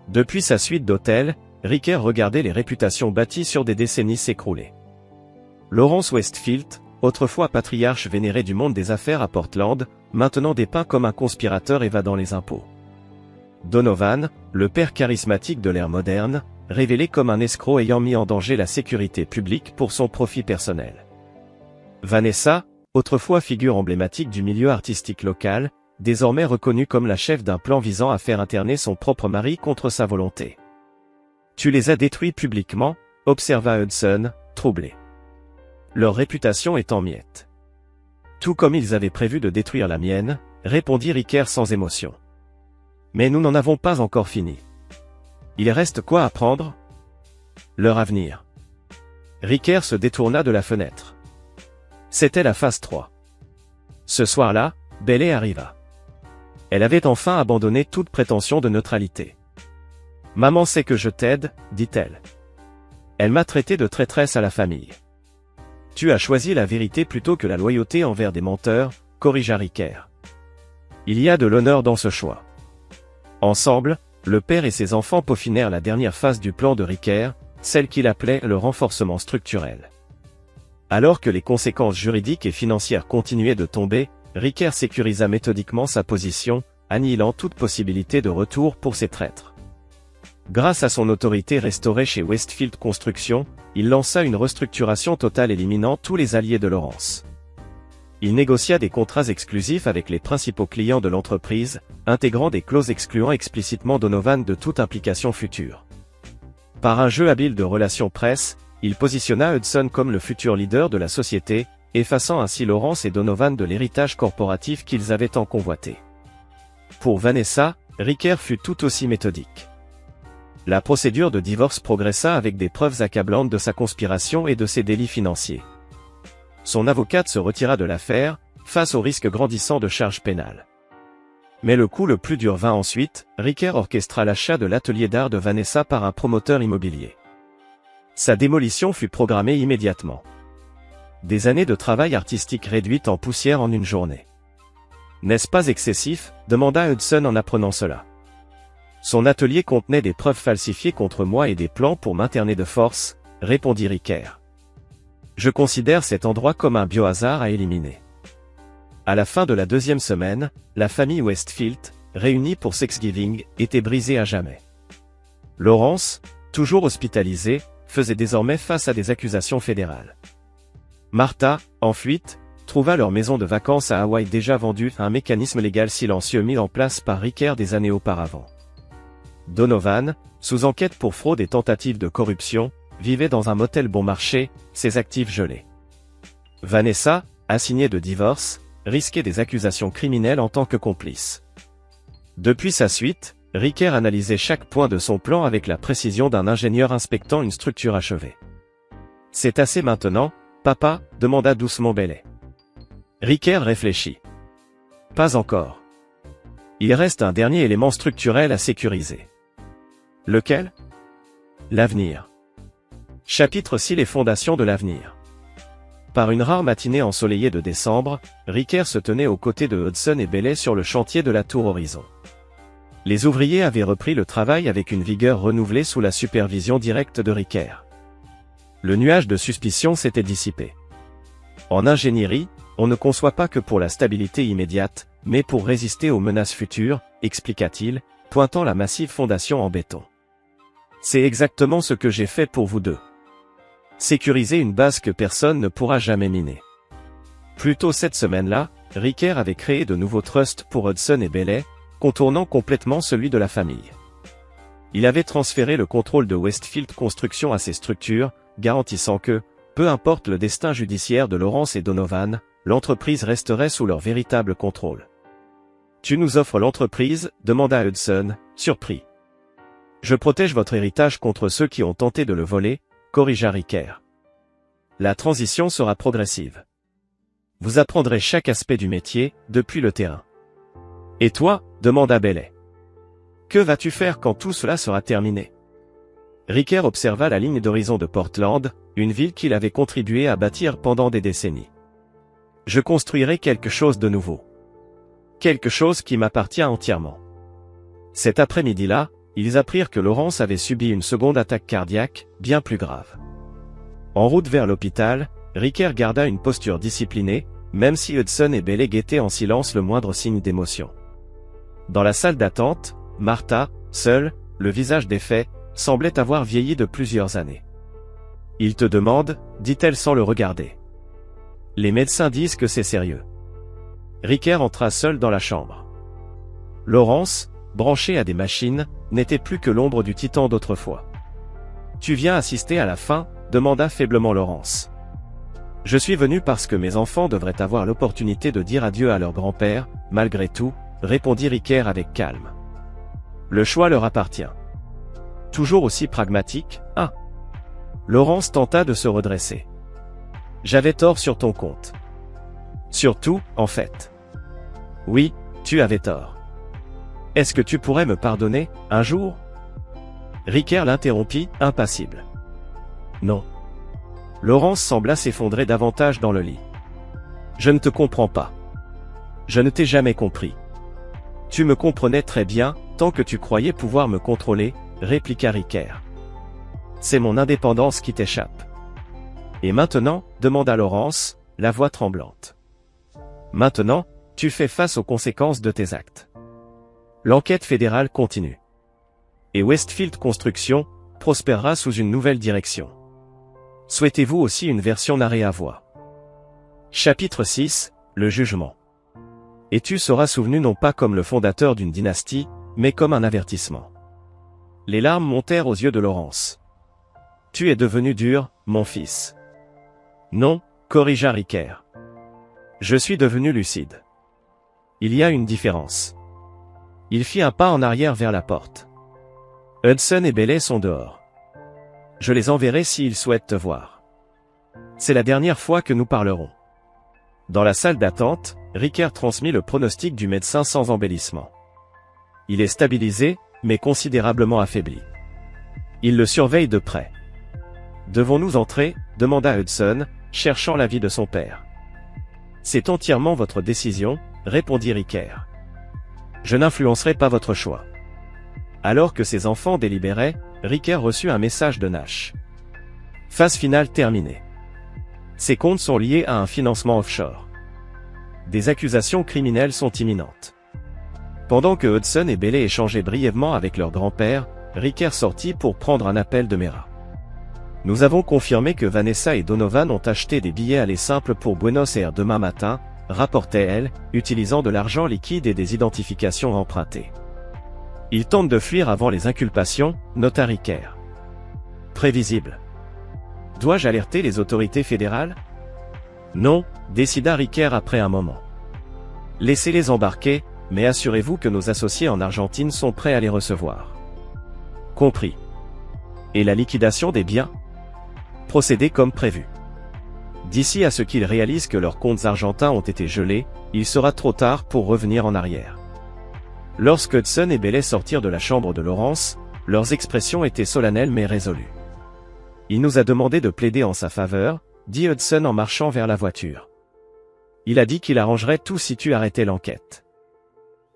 A: Depuis sa suite d'hôtels, Ricker regardait les réputations bâties sur des décennies s'écrouler. Lawrence Westfield, autrefois patriarche vénéré du monde des affaires à Portland, maintenant dépeint comme un conspirateur évadant les impôts. Donovan, le père charismatique de l'ère moderne, révélé comme un escroc ayant mis en danger la sécurité publique pour son profit personnel. Vanessa, autrefois figure emblématique du milieu artistique local, désormais reconnue comme la chef d'un plan visant à faire interner son propre mari contre sa volonté. « Tu les as détruits publiquement », observa Hudson, troublé. Leur réputation est en miettes. « Tout comme ils avaient prévu de détruire la mienne », répondit Ricker sans émotion. « Mais nous n'en avons pas encore fini. Il reste quoi à prendre ? Leur avenir. » Ricker se détourna de la fenêtre. C'était la phase 3. Ce soir-là, Bailey arriva. Elle avait enfin abandonné toute prétention de neutralité. « Maman sait que je t'aide, dit-elle. Elle m'a traité de traîtresse à la famille. Tu as choisi la vérité plutôt que la loyauté envers des menteurs, corrigea Ricker. Il y a de l'honneur dans ce choix. Ensemble, le père et ses enfants peaufinèrent la dernière phase du plan de Ricker, celle qu'il appelait le renforcement structurel. Alors que les conséquences juridiques et financières continuaient de tomber, Ricker sécurisa méthodiquement sa position, annihilant toute possibilité de retour pour ses traîtres. Grâce à son autorité restaurée chez Westfield Construction, il lança une restructuration totale éliminant tous les alliés de Lawrence. Il négocia des contrats exclusifs avec les principaux clients de l'entreprise, intégrant des clauses excluant explicitement Donovan de toute implication future. Par un jeu habile de relations presse, il positionna Hudson comme le futur leader de la société, effaçant ainsi Lawrence et Donovan de l'héritage corporatif qu'ils avaient tant convoité. Pour Vanessa, Ricker fut tout aussi méthodique. La procédure de divorce progressa avec des preuves accablantes de sa conspiration et de ses délits financiers. Son avocate se retira de l'affaire, face au risque grandissant de charges pénales. Mais le coup le plus dur vint ensuite, Ricker orchestra l'achat de l'atelier d'art de Vanessa par un promoteur immobilier. Sa démolition fut programmée immédiatement. Des années de travail artistique réduites en poussière en une journée. N'est-ce pas excessif ? Demanda Hudson en apprenant cela. Son atelier contenait des preuves falsifiées contre moi et des plans pour m'interner de force, répondit Ricker. Je considère cet endroit comme un biohazard à éliminer. À la fin de la deuxième semaine, la famille Westfield, réunie pour Thanksgiving, était brisée à jamais. Lawrence, toujours hospitalisé, faisait désormais face à des accusations fédérales. Martha, en fuite, trouva leur maison de vacances à Hawaï déjà vendue à un mécanisme légal silencieux mis en place par Ricker des années auparavant. Donovan, sous enquête pour fraude et tentative de corruption, vivait dans un motel bon marché, ses actifs gelés. Vanessa, assignée de divorce, risquait des accusations criminelles en tant que complice. Depuis sa suite, Ricker analysait chaque point de son plan avec la précision d'un ingénieur inspectant une structure achevée. « C'est assez maintenant, papa ?» demanda doucement Bailey. Ricker réfléchit. « Pas encore. Il reste un dernier élément structurel à sécuriser. » Lequel ? L'avenir. Chapitre 6 : Les fondations de l'avenir. Par une rare matinée ensoleillée de décembre, Ricker se tenait aux côtés de Hudson et Bailey sur le chantier de la Tour Horizon. Les ouvriers avaient repris le travail avec une vigueur renouvelée sous la supervision directe de Ricker. Le nuage de suspicion s'était dissipé. En ingénierie, on ne conçoit pas que pour la stabilité immédiate, mais pour résister aux menaces futures, expliqua-t-il, pointant la massive fondation en béton. C'est exactement ce que j'ai fait pour vous deux. Sécuriser une base que personne ne pourra jamais miner. Plus tôt cette semaine-là, Ricker avait créé de nouveaux trusts pour Hudson et Bailey, contournant complètement celui de la famille. Il avait transféré le contrôle de Westfield Construction à ces structures, garantissant que, peu importe le destin judiciaire de Lawrence et Donovan, l'entreprise resterait sous leur véritable contrôle. « Tu nous offres l'entreprise ?» demanda Hudson, surpris. « Je protège votre héritage contre ceux qui ont tenté de le voler », corrigea Ricker. « La transition sera progressive. Vous apprendrez chaque aspect du métier, depuis le terrain. »« Et toi ?» demanda Bailey. « Que vas-tu faire quand tout cela sera terminé ?» Ricker observa la ligne d'horizon de Portland, une ville qu'il avait contribué à bâtir pendant des décennies. « Je construirai quelque chose de nouveau. Quelque chose qui m'appartient entièrement. » Cet après-midi-là, ils apprirent que Laurence avait subi une seconde attaque cardiaque, bien plus grave. En route vers l'hôpital, Ricker garda une posture disciplinée, même si Hudson et Bailey guettaient en silence le moindre signe d'émotion. Dans la salle d'attente, Martha, seule, le visage défait, semblait avoir vieilli de plusieurs années. « Il te demande », dit-elle sans le regarder. « Les médecins disent que c'est sérieux. » Ricker entra seul dans la chambre. Laurence, branchée à des machines, n'était plus que l'ombre du titan d'autrefois. « Tu viens assister à la fin ?» demanda faiblement Laurence. « Je suis venu parce que mes enfants devraient avoir l'opportunité de dire adieu à leur grand-père, malgré tout, » répondit Ricker avec calme. « Le choix leur appartient. » Toujours aussi pragmatique, hein ? Laurence tenta de se redresser. « J'avais tort sur ton compte. »« Surtout, en fait. »« Oui, tu avais tort. Est-ce que tu pourrais me pardonner, un jour ?» Ricker l'interrompit, impassible. « Non. » Laurence sembla s'effondrer davantage dans le lit. « Je ne te comprends pas. Je ne t'ai jamais compris. »« Tu me comprenais très bien, tant que tu croyais pouvoir me contrôler, » répliqua Ricker. « C'est mon indépendance qui t'échappe. »« Et maintenant ?» demanda Laurence, la voix tremblante. « Maintenant, tu fais face aux conséquences de tes actes. L'enquête fédérale continue. Et Westfield Construction prospérera sous une nouvelle direction. Souhaitez-vous aussi une version narrée à voix ? Chapitre 6, le jugement. Et tu seras souvenu non pas comme le fondateur d'une dynastie, mais comme un avertissement. Les larmes montèrent aux yeux de Laurence. Tu es devenu dur, mon fils. Non, corrigea Ricker. Je suis devenu lucide. Il y a une différence. Il fit un pas en arrière vers la porte. Hudson et Bailey sont dehors. Je les enverrai s'ils souhaitent te voir. C'est la dernière fois que nous parlerons. Dans la salle d'attente, Ricker transmit le pronostic du médecin sans embellissement. Il est stabilisé, mais considérablement affaibli. Il le surveille de près. Devons-nous entrer ? demanda Hudson, cherchant l'avis de son père. C'est entièrement votre décision, répondit Ricker. Je n'influencerai pas votre choix. Alors que ses enfants délibéraient, Ricker reçut un message de Nash. Phase finale terminée. Ses comptes sont liés à un financement offshore. Des accusations criminelles sont imminentes. Pendant que Hudson et Bailey échangeaient brièvement avec leur grand-père, Ricker sortit pour prendre un appel de Mera. Nous avons confirmé que Vanessa et Donovan ont acheté des billets aller simples pour Buenos Aires demain matin, rapportait-elle, utilisant de l'argent liquide et des identifications empruntées. Ils tentent de fuir avant les inculpations, nota Ricker. Prévisible. Dois-je alerter les autorités fédérales ? Non, décida Ricker après un moment. Laissez-les embarquer, mais assurez-vous que nos associés en Argentine sont prêts à les recevoir. Compris. Et la liquidation des biens ? Procédez comme prévu. D'ici à ce qu'ils réalisent que leurs comptes argentins ont été gelés, il sera trop tard pour revenir en arrière. Lorsque Hudson et Bailey sortirent de la chambre de Laurence, leurs expressions étaient solennelles mais résolues. Il nous a demandé de plaider en sa faveur, dit Hudson en marchant vers la voiture. Il a dit qu'il arrangerait tout si tu arrêtais l'enquête.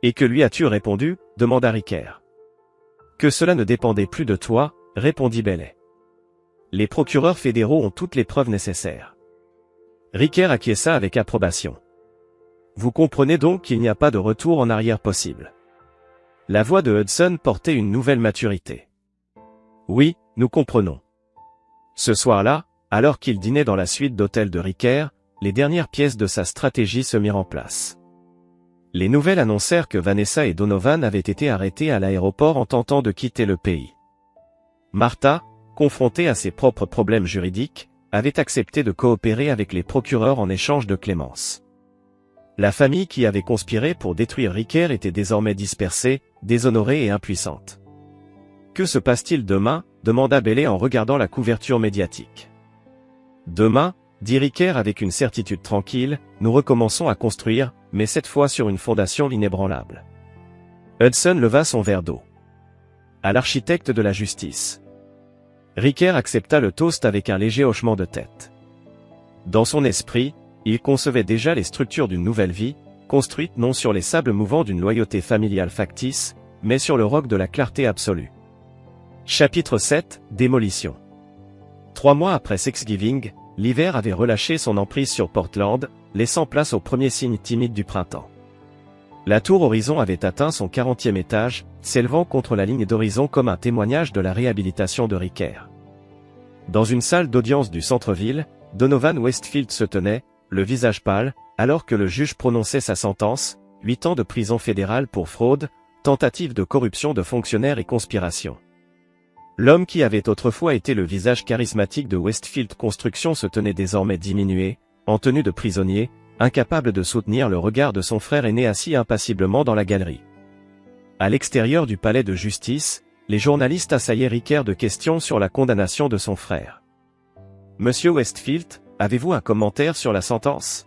A: Et que lui as-tu répondu ? demanda Ricker. Que cela ne dépendait plus de toi, répondit Bailey. Les procureurs fédéraux ont toutes les preuves nécessaires. Ricker acquiesça avec approbation. Vous comprenez donc qu'il n'y a pas de retour en arrière possible. La voix de Hudson portait une nouvelle maturité. Oui, nous comprenons. Ce soir-là, alors qu'il dînait dans la suite d'hôtel de Ricker, les dernières pièces de sa stratégie se mirent en place. Les nouvelles annoncèrent que Vanessa et Donovan avaient été arrêtés à l'aéroport en tentant de quitter le pays. Martha, confrontée à ses propres problèmes juridiques, avait accepté de coopérer avec les procureurs en échange de clémence. La famille qui avait conspiré pour détruire Ricker était désormais dispersée, déshonorée et impuissante. Que se passe-t-il demain ? demanda Bailey en regardant la couverture médiatique. Demain, dit Ricker avec une certitude tranquille, nous recommençons à construire, mais cette fois sur une fondation inébranlable. Hudson leva son verre d'eau. À l'architecte de la justice. Ricker accepta le toast avec un léger hochement de tête. Dans son esprit, il concevait déjà les structures d'une nouvelle vie, construite non sur les sables mouvants d'une loyauté familiale factice, mais sur le roc de la clarté absolue. Chapitre 7, Démolition. 3 mois après Thanksgiving, l'hiver avait relâché son emprise sur Portland, laissant place aux premiers signes timides du printemps. La tour Horizon avait atteint son 40e étage, s'élevant contre la ligne d'horizon comme un témoignage de la réhabilitation de Ricker. Dans une salle d'audience du centre-ville, Donovan Westfield se tenait, le visage pâle, alors que le juge prononçait sa sentence, 8 ans de prison fédérale pour fraude, tentative de corruption de fonctionnaires et conspiration. L'homme qui avait autrefois été le visage charismatique de Westfield Construction se tenait désormais diminué, en tenue de prisonnier, incapable de soutenir le regard de son frère aîné assis impassiblement dans la galerie. À l'extérieur du palais de justice, les journalistes assaillaient Ricker de questions sur la condamnation de son frère. « Monsieur Westfield, avez-vous un commentaire sur la sentence ?»«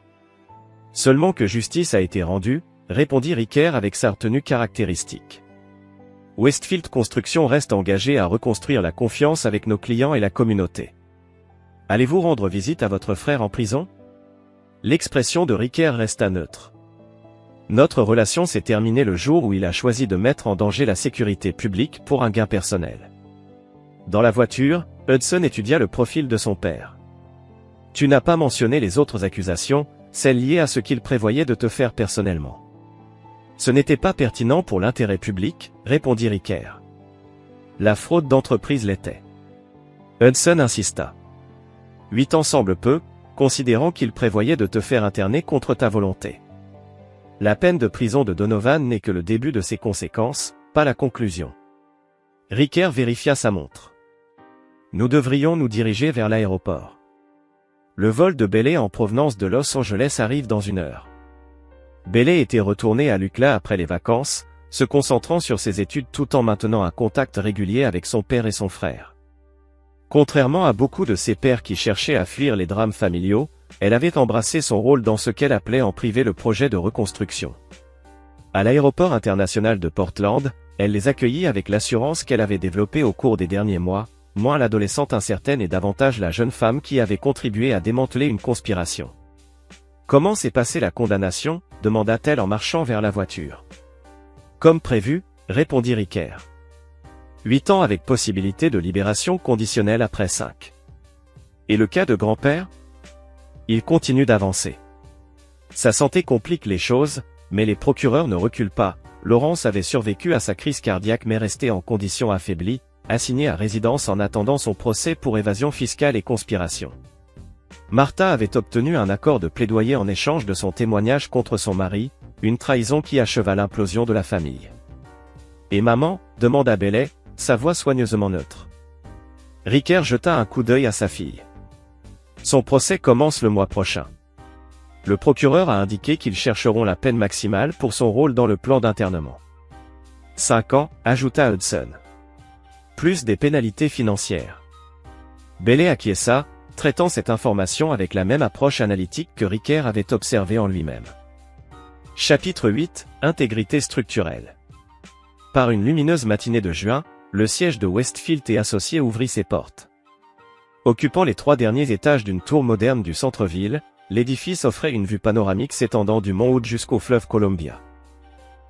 A: Seulement que justice a été rendue, » répondit Ricker avec sa retenue caractéristique. Westfield Construction reste engagé à reconstruire la confiance avec nos clients et la communauté. Allez-vous rendre visite à votre frère en prison? L'expression de Ricker resta neutre. Notre relation s'est terminée le jour où il a choisi de mettre en danger la sécurité publique pour un gain personnel. Dans la voiture, Hudson étudia le profil de son père. Tu n'as pas mentionné les autres accusations, celles liées à ce qu'il prévoyait de te faire personnellement. Ce n'était pas pertinent pour l'intérêt public, répondit Ricker. La fraude d'entreprise l'était. Hudson insista. 8 ans semble peu, considérant qu'il prévoyait de te faire interner contre ta volonté. La peine de prison de Donovan n'est que le début de ses conséquences, pas la conclusion. Ricker vérifia sa montre. Nous devrions nous diriger vers l'aéroport. Le vol de Bailey en provenance de Los Angeles arrive dans 1 heure. Bailey était retourné à l'UCLA après les vacances, se concentrant sur ses études tout en maintenant un contact régulier avec son père et son frère. Contrairement à beaucoup de ses pairs qui cherchaient à fuir les drames familiaux, elle avait embrassé son rôle dans ce qu'elle appelait en privé le projet de reconstruction. À l'aéroport international de Portland, elle les accueillit avec l'assurance qu'elle avait développée au cours des derniers mois, moins l'adolescente incertaine et davantage la jeune femme qui avait contribué à démanteler une conspiration. « Comment s'est passée la condamnation ?» demanda-t-elle en marchant vers la voiture. « Comme prévu, » répondit Ricker. 8 ans avec possibilité de libération conditionnelle après 5. Et le cas de grand-père? Il continue d'avancer. Sa santé complique les choses, mais les procureurs ne reculent pas. Laurence avait survécu à sa crise cardiaque mais restait en condition affaiblie, assignée à résidence en attendant son procès pour évasion fiscale et conspiration. Martha avait obtenu un accord de plaidoyer en échange de son témoignage contre son mari, une trahison qui acheva l'implosion de la famille. « Et maman ?» demanda Bailey, sa voix soigneusement neutre. Ricker jeta un coup d'œil à sa fille. Son procès commence le mois prochain. Le procureur a indiqué qu'ils chercheront la peine maximale pour son rôle dans le plan d'internement. 5 ans, ajouta Hudson. Plus des pénalités financières. Bailey acquiesça, traitant cette information avec la même approche analytique que Ricker avait observée en lui-même. Chapitre 8, Intégrité structurelle. Par une lumineuse matinée de juin, le siège de Westfield et Associés ouvrit ses portes. Occupant les 3 derniers étages d'une tour moderne du centre-ville, l'édifice offrait une vue panoramique s'étendant du mont Hood jusqu'au fleuve Columbia.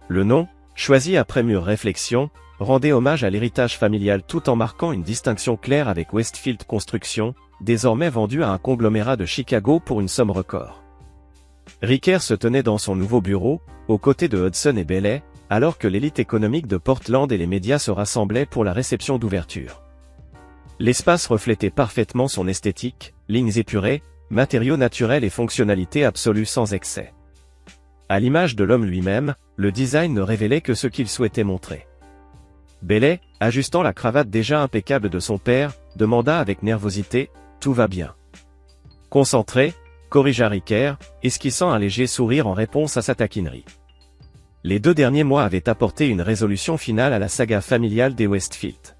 A: Le nom, choisi après mûre réflexion, rendait hommage à l'héritage familial tout en marquant une distinction claire avec Westfield Construction, désormais vendu à un conglomérat de Chicago pour une somme record. Ricker se tenait dans son nouveau bureau, aux côtés de Hudson et Bailey, alors que l'élite économique de Portland et les médias se rassemblaient pour la réception d'ouverture. L'espace reflétait parfaitement son esthétique, lignes épurées, matériaux naturels et fonctionnalités absolues sans excès. À l'image de l'homme lui-même, le design ne révélait que ce qu'il souhaitait montrer. Bailey, ajustant la cravate déjà impeccable de son père, demanda avec nervosité, « Tout va bien. » Concentré, corrigea Ricker, esquissant un léger sourire en réponse à sa taquinerie. Les 2 derniers mois avaient apporté une résolution finale à la saga familiale des Westfield.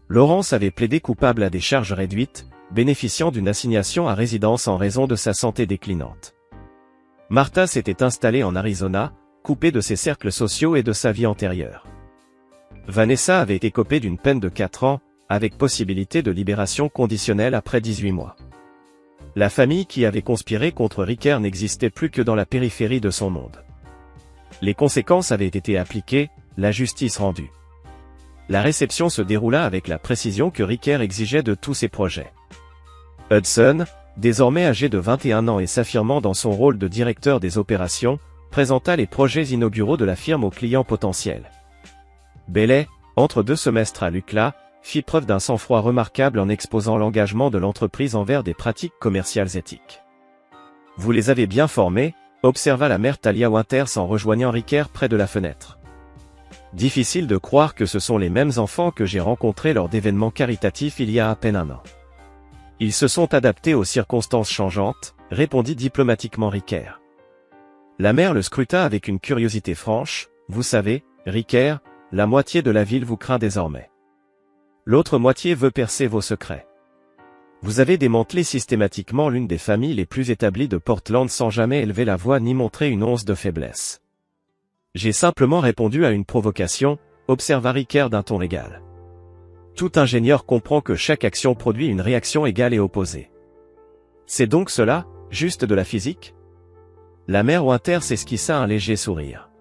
A: Laurence avait plaidé coupable à des charges réduites, bénéficiant d'une assignation à résidence en raison de sa santé déclinante. Martha s'était installée en Arizona, coupée de ses cercles sociaux et de sa vie antérieure. Vanessa avait écopé d'une peine de 4 ans, avec possibilité de libération conditionnelle après 18 mois. La famille qui avait conspiré contre Ricker n'existait plus que dans la périphérie de son monde. Les conséquences avaient été appliquées, la justice rendue. La réception se déroula avec la précision que Riker exigeait de tous ses projets. Hudson, désormais âgé de 21 ans et s'affirmant dans son rôle de directeur des opérations, présenta les projets inauguraux de la firme aux clients potentiels. Bailey, entre 2 semestres à l'UCLA, fit preuve d'un sang-froid remarquable en exposant l'engagement de l'entreprise envers des pratiques commerciales éthiques. « Vous les avez bien formés », observa la mère Talia Winters en rejoignant Riker près de la fenêtre. « Difficile de croire que ce sont les mêmes enfants que j'ai rencontrés lors d'événements caritatifs il y a à peine un an. » « Ils se sont adaptés aux circonstances changeantes », répondit diplomatiquement Riker. La mère le scruta avec une curiosité franche. « Vous savez, Riker, la moitié de la ville vous craint désormais. L'autre moitié veut percer vos secrets. Vous avez démantelé systématiquement l'une des familles les plus établies de Portland sans jamais élever la voix ni montrer une once de faiblesse. » J'ai simplement répondu à une provocation, observa Riker d'un ton égal. Tout ingénieur comprend que chaque action produit une réaction égale et opposée. C'est donc cela, juste de la physique? La mère Winters esquissa un léger sourire.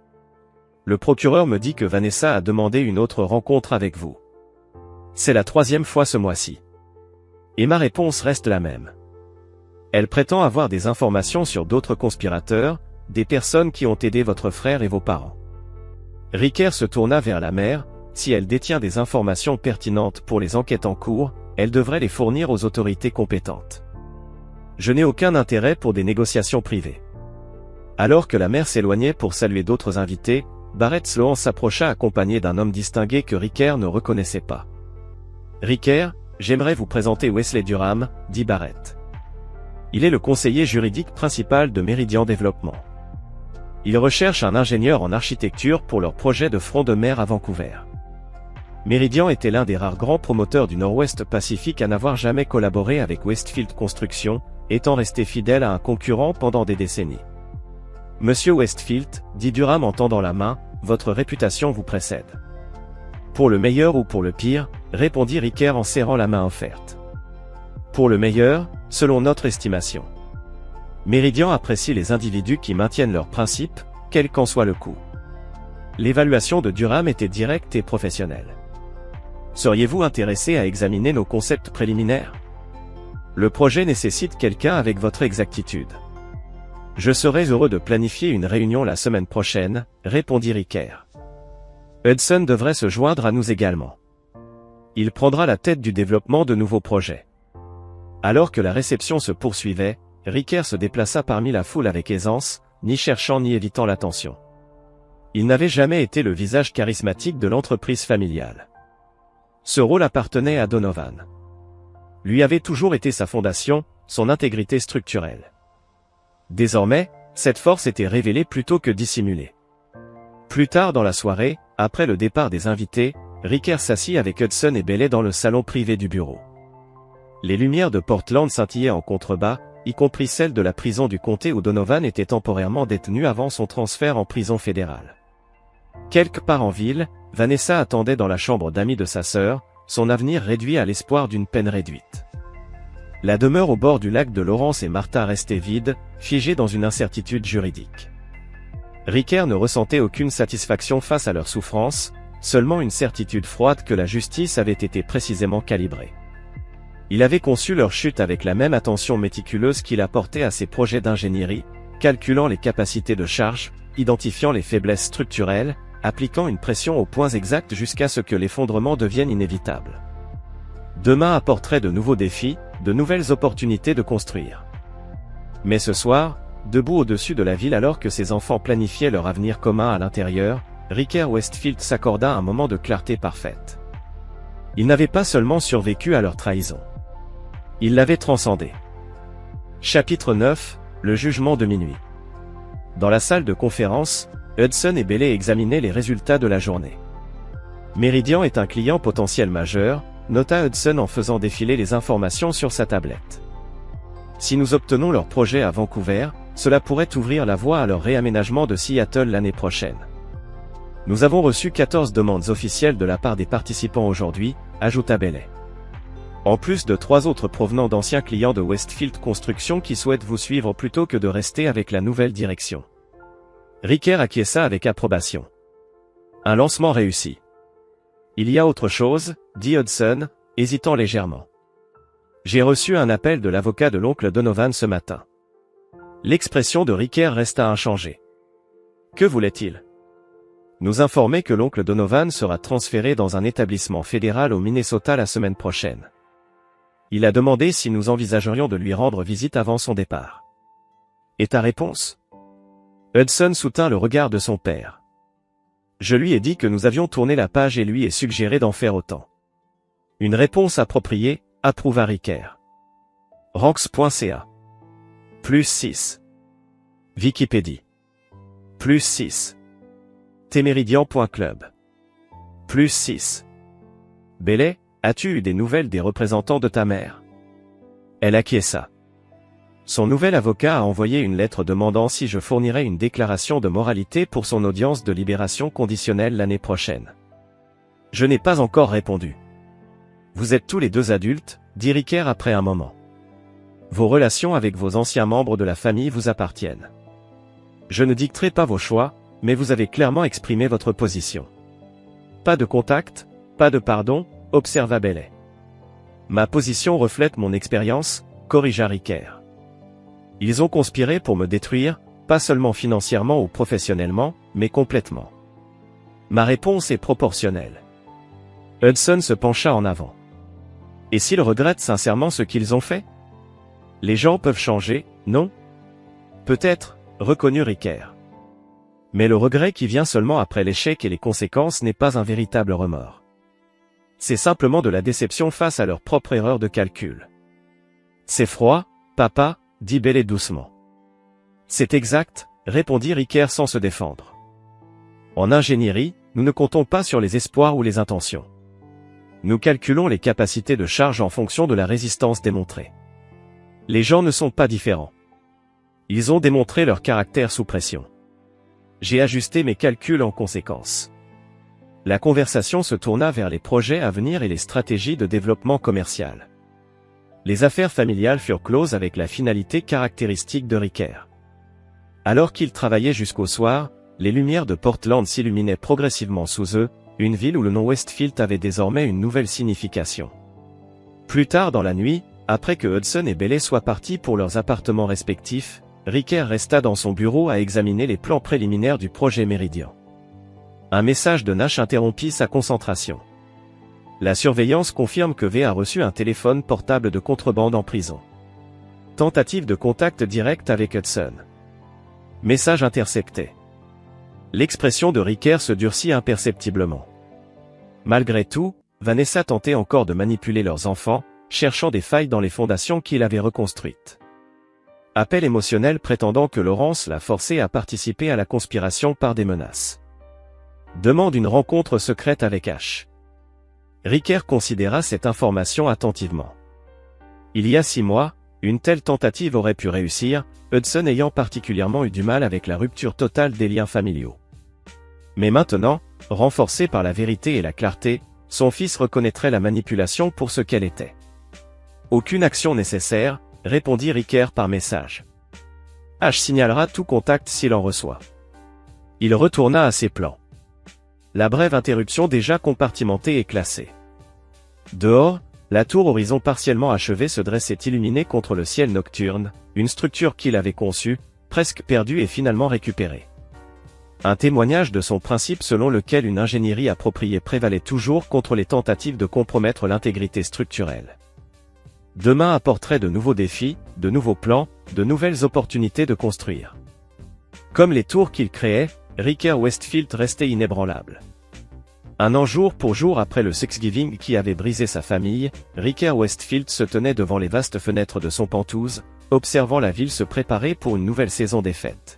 A: Le procureur me dit que Vanessa a demandé une autre rencontre avec vous. C'est la 3e fois ce mois-ci. Et ma réponse reste la même. Elle prétend avoir des informations sur d'autres conspirateurs, des personnes qui ont aidé votre frère et vos parents. Riker se tourna vers la mère. Si elle détient des informations pertinentes pour les enquêtes en cours, elle devrait les fournir aux autorités compétentes. Je n'ai aucun intérêt pour des négociations privées. Alors que la mère s'éloignait pour saluer d'autres invités, Barrett Sloan s'approcha accompagné d'un homme distingué que Riker ne reconnaissait pas. « Riker, j'aimerais vous présenter Wesley Durham, » dit Barrett. Il est le conseiller juridique principal de Meridian Développement. Il recherche un ingénieur en architecture pour leur projet de front de mer à Vancouver. Meridian était l'un des rares grands promoteurs du Nord-Ouest Pacifique à n'avoir jamais collaboré avec Westfield Construction, étant resté fidèle à un concurrent pendant des décennies. « Monsieur Westfield, » dit Durham en tendant la main, « votre réputation vous précède. »« Pour le meilleur ou pour le pire », répondit Riker en serrant la main offerte. « Pour le meilleur, selon notre estimation. Meridian apprécie les individus qui maintiennent leurs principes, quel qu'en soit le coût. » L'évaluation de Durham était directe et professionnelle. Seriez-vous intéressé à examiner nos concepts préliminaires? Le projet nécessite quelqu'un avec votre exactitude. Je serais heureux de planifier une réunion la semaine prochaine, répondit Riker. Hudson devrait se joindre à nous également. Il prendra la tête du développement de nouveaux projets. Alors que la réception se poursuivait, Riker se déplaça parmi la foule avec aisance, ni cherchant ni évitant l'attention. Il n'avait jamais été le visage charismatique de l'entreprise familiale. Ce rôle appartenait à Donovan. Lui avait toujours été sa fondation, son intégrité structurelle. Désormais, cette force était révélée plutôt que dissimulée. Plus tard dans la soirée, après le départ des invités, Riker s'assit avec Hudson et Bailey dans le salon privé du bureau. Les lumières de Portland scintillaient en contrebas, y compris celles de la prison du comté où Donovan était temporairement détenu avant son transfert en prison fédérale. Quelque part en ville, Vanessa attendait dans la chambre d'amis de sa sœur, son avenir réduit à l'espoir d'une peine réduite. La demeure au bord du lac de Lawrence et Martha restait vide, figée dans une incertitude juridique. Riker ne ressentait aucune satisfaction face à leur souffrance, seulement une certitude froide que la justice avait été précisément calibrée. Il avait conçu leur chute avec la même attention méticuleuse qu'il apportait à ses projets d'ingénierie, calculant les capacités de charge, identifiant les faiblesses structurelles, appliquant une pression aux points exacts jusqu'à ce que l'effondrement devienne inévitable. Demain apporterait de nouveaux défis, de nouvelles opportunités de construire. Mais ce soir, debout au-dessus de la ville alors que ses enfants planifiaient leur avenir commun à l'intérieur, Riker Westfield s'accorda un moment de clarté parfaite. Il n'avait pas seulement survécu à leur trahison. Il l'avait transcendé. Chapitre 9, le jugement de minuit. Dans la salle de conférence, Hudson et Bailey examinaient les résultats de la journée. Meridian est un client potentiel majeur, nota Hudson en faisant défiler les informations sur sa tablette. Si nous obtenons leur projet à Vancouver, cela pourrait ouvrir la voie à leur réaménagement de Seattle l'année prochaine. Nous avons reçu 14 demandes officielles de la part des participants aujourd'hui, ajouta Bailey. En plus de 3 autres provenant d'anciens clients de Westfield Construction qui souhaitent vous suivre plutôt que de rester avec la nouvelle direction. Riker acquiesça avec approbation. Un lancement réussi. Il y a autre chose, dit Hudson, hésitant légèrement. J'ai reçu un appel de l'avocat de l'oncle Donovan ce matin. L'expression de Ricker resta inchangée. Que voulait-il? Nous informer que l'oncle Donovan sera transféré dans un établissement fédéral au Minnesota la semaine prochaine. Il a demandé si nous envisagerions de lui rendre visite avant son départ. Et ta réponse? Hudson soutint le regard de son père. Je lui ai dit que nous avions tourné la page et lui ai suggéré d'en faire autant. Une réponse appropriée, approuva Ricker. Ranks.ca. +6. Wikipédie. +6. Téméridian.club. +6. Bailey, as-tu eu des nouvelles des représentants de ta mère? Elle acquiesça. Son nouvel avocat a envoyé une lettre demandant si je fournirais une déclaration de moralité pour son audience de libération conditionnelle l'année prochaine. Je n'ai pas encore répondu. Vous êtes tous les deux adultes, dit Ricker après un moment. Vos relations avec vos anciens membres de la famille vous appartiennent. Je ne dicterai pas vos choix, mais vous avez clairement exprimé votre position. Pas de contact, pas de pardon, observa Bailey. Ma position reflète mon expérience, corrigea Ricker. Ils ont conspiré pour me détruire, pas seulement financièrement ou professionnellement, mais complètement. Ma réponse est proportionnelle. Hudson se pencha en avant. Et s'ils regrettent sincèrement ce qu'ils ont fait? Les gens peuvent changer, non? Peut-être, reconnut Ricker. Mais le regret qui vient seulement après l'échec et les conséquences n'est pas un véritable remords. C'est simplement de la déception face à leur propre erreur de calcul. C'est froid, papa, dit Bailey doucement. C'est exact, répondit Ricker sans se défendre. En ingénierie, nous ne comptons pas sur les espoirs ou les intentions. Nous calculons les capacités de charge en fonction de la résistance démontrée. Les gens ne sont pas différents. Ils ont démontré leur caractère sous pression. J'ai ajusté mes calculs en conséquence. La conversation se tourna vers les projets à venir et les stratégies de développement commercial. Les affaires familiales furent closes avec la finalité caractéristique de Ricker. Alors qu'ils travaillaient jusqu'au soir, les lumières de Portland s'illuminaient progressivement sous eux, une ville où le nom Westfield avait désormais une nouvelle signification. Plus tard dans la nuit, après que Hudson et Bailey soient partis pour leurs appartements respectifs, Ricker resta dans son bureau à examiner les plans préliminaires du projet Méridien. Un message de Nash interrompit sa concentration. La surveillance confirme que V a reçu un téléphone portable de contrebande en prison. Tentative de contact direct avec Hudson. Message intercepté. L'expression de Ricker se durcit imperceptiblement. Malgré tout, Vanessa tentait encore de manipuler leurs enfants, cherchant des failles dans les fondations qu'il avait reconstruites. Appel émotionnel prétendant que Laurence l'a forcé à participer à la conspiration par des menaces. Demande une rencontre secrète avec Ash. Ricker considéra cette information attentivement. Il y a 6 mois, une telle tentative aurait pu réussir, Hudson ayant particulièrement eu du mal avec la rupture totale des liens familiaux. Mais maintenant, renforcé par la vérité et la clarté, son fils reconnaîtrait la manipulation pour ce qu'elle était. Aucune action nécessaire, répondit Ricker par message. Ash signalera tout contact s'il en reçoit. Il retourna à ses plans. La brève interruption déjà compartimentée et classée. Dehors, la tour horizon partiellement achevée se dressait illuminée contre le ciel nocturne, une structure qu'il avait conçue, presque perdue et finalement récupérée. Un témoignage de son principe selon lequel une ingénierie appropriée prévalait toujours contre les tentatives de compromettre l'intégrité structurelle. Demain apporterait de nouveaux défis, de nouveaux plans, de nouvelles opportunités de construire. Comme les tours qu'il créait, Ricker Westfield restait inébranlable. Un an jour pour jour après le Thanksgiving qui avait brisé sa famille, Ricker Westfield se tenait devant les vastes fenêtres de son Penthouse, observant la ville se préparer pour une nouvelle saison des fêtes.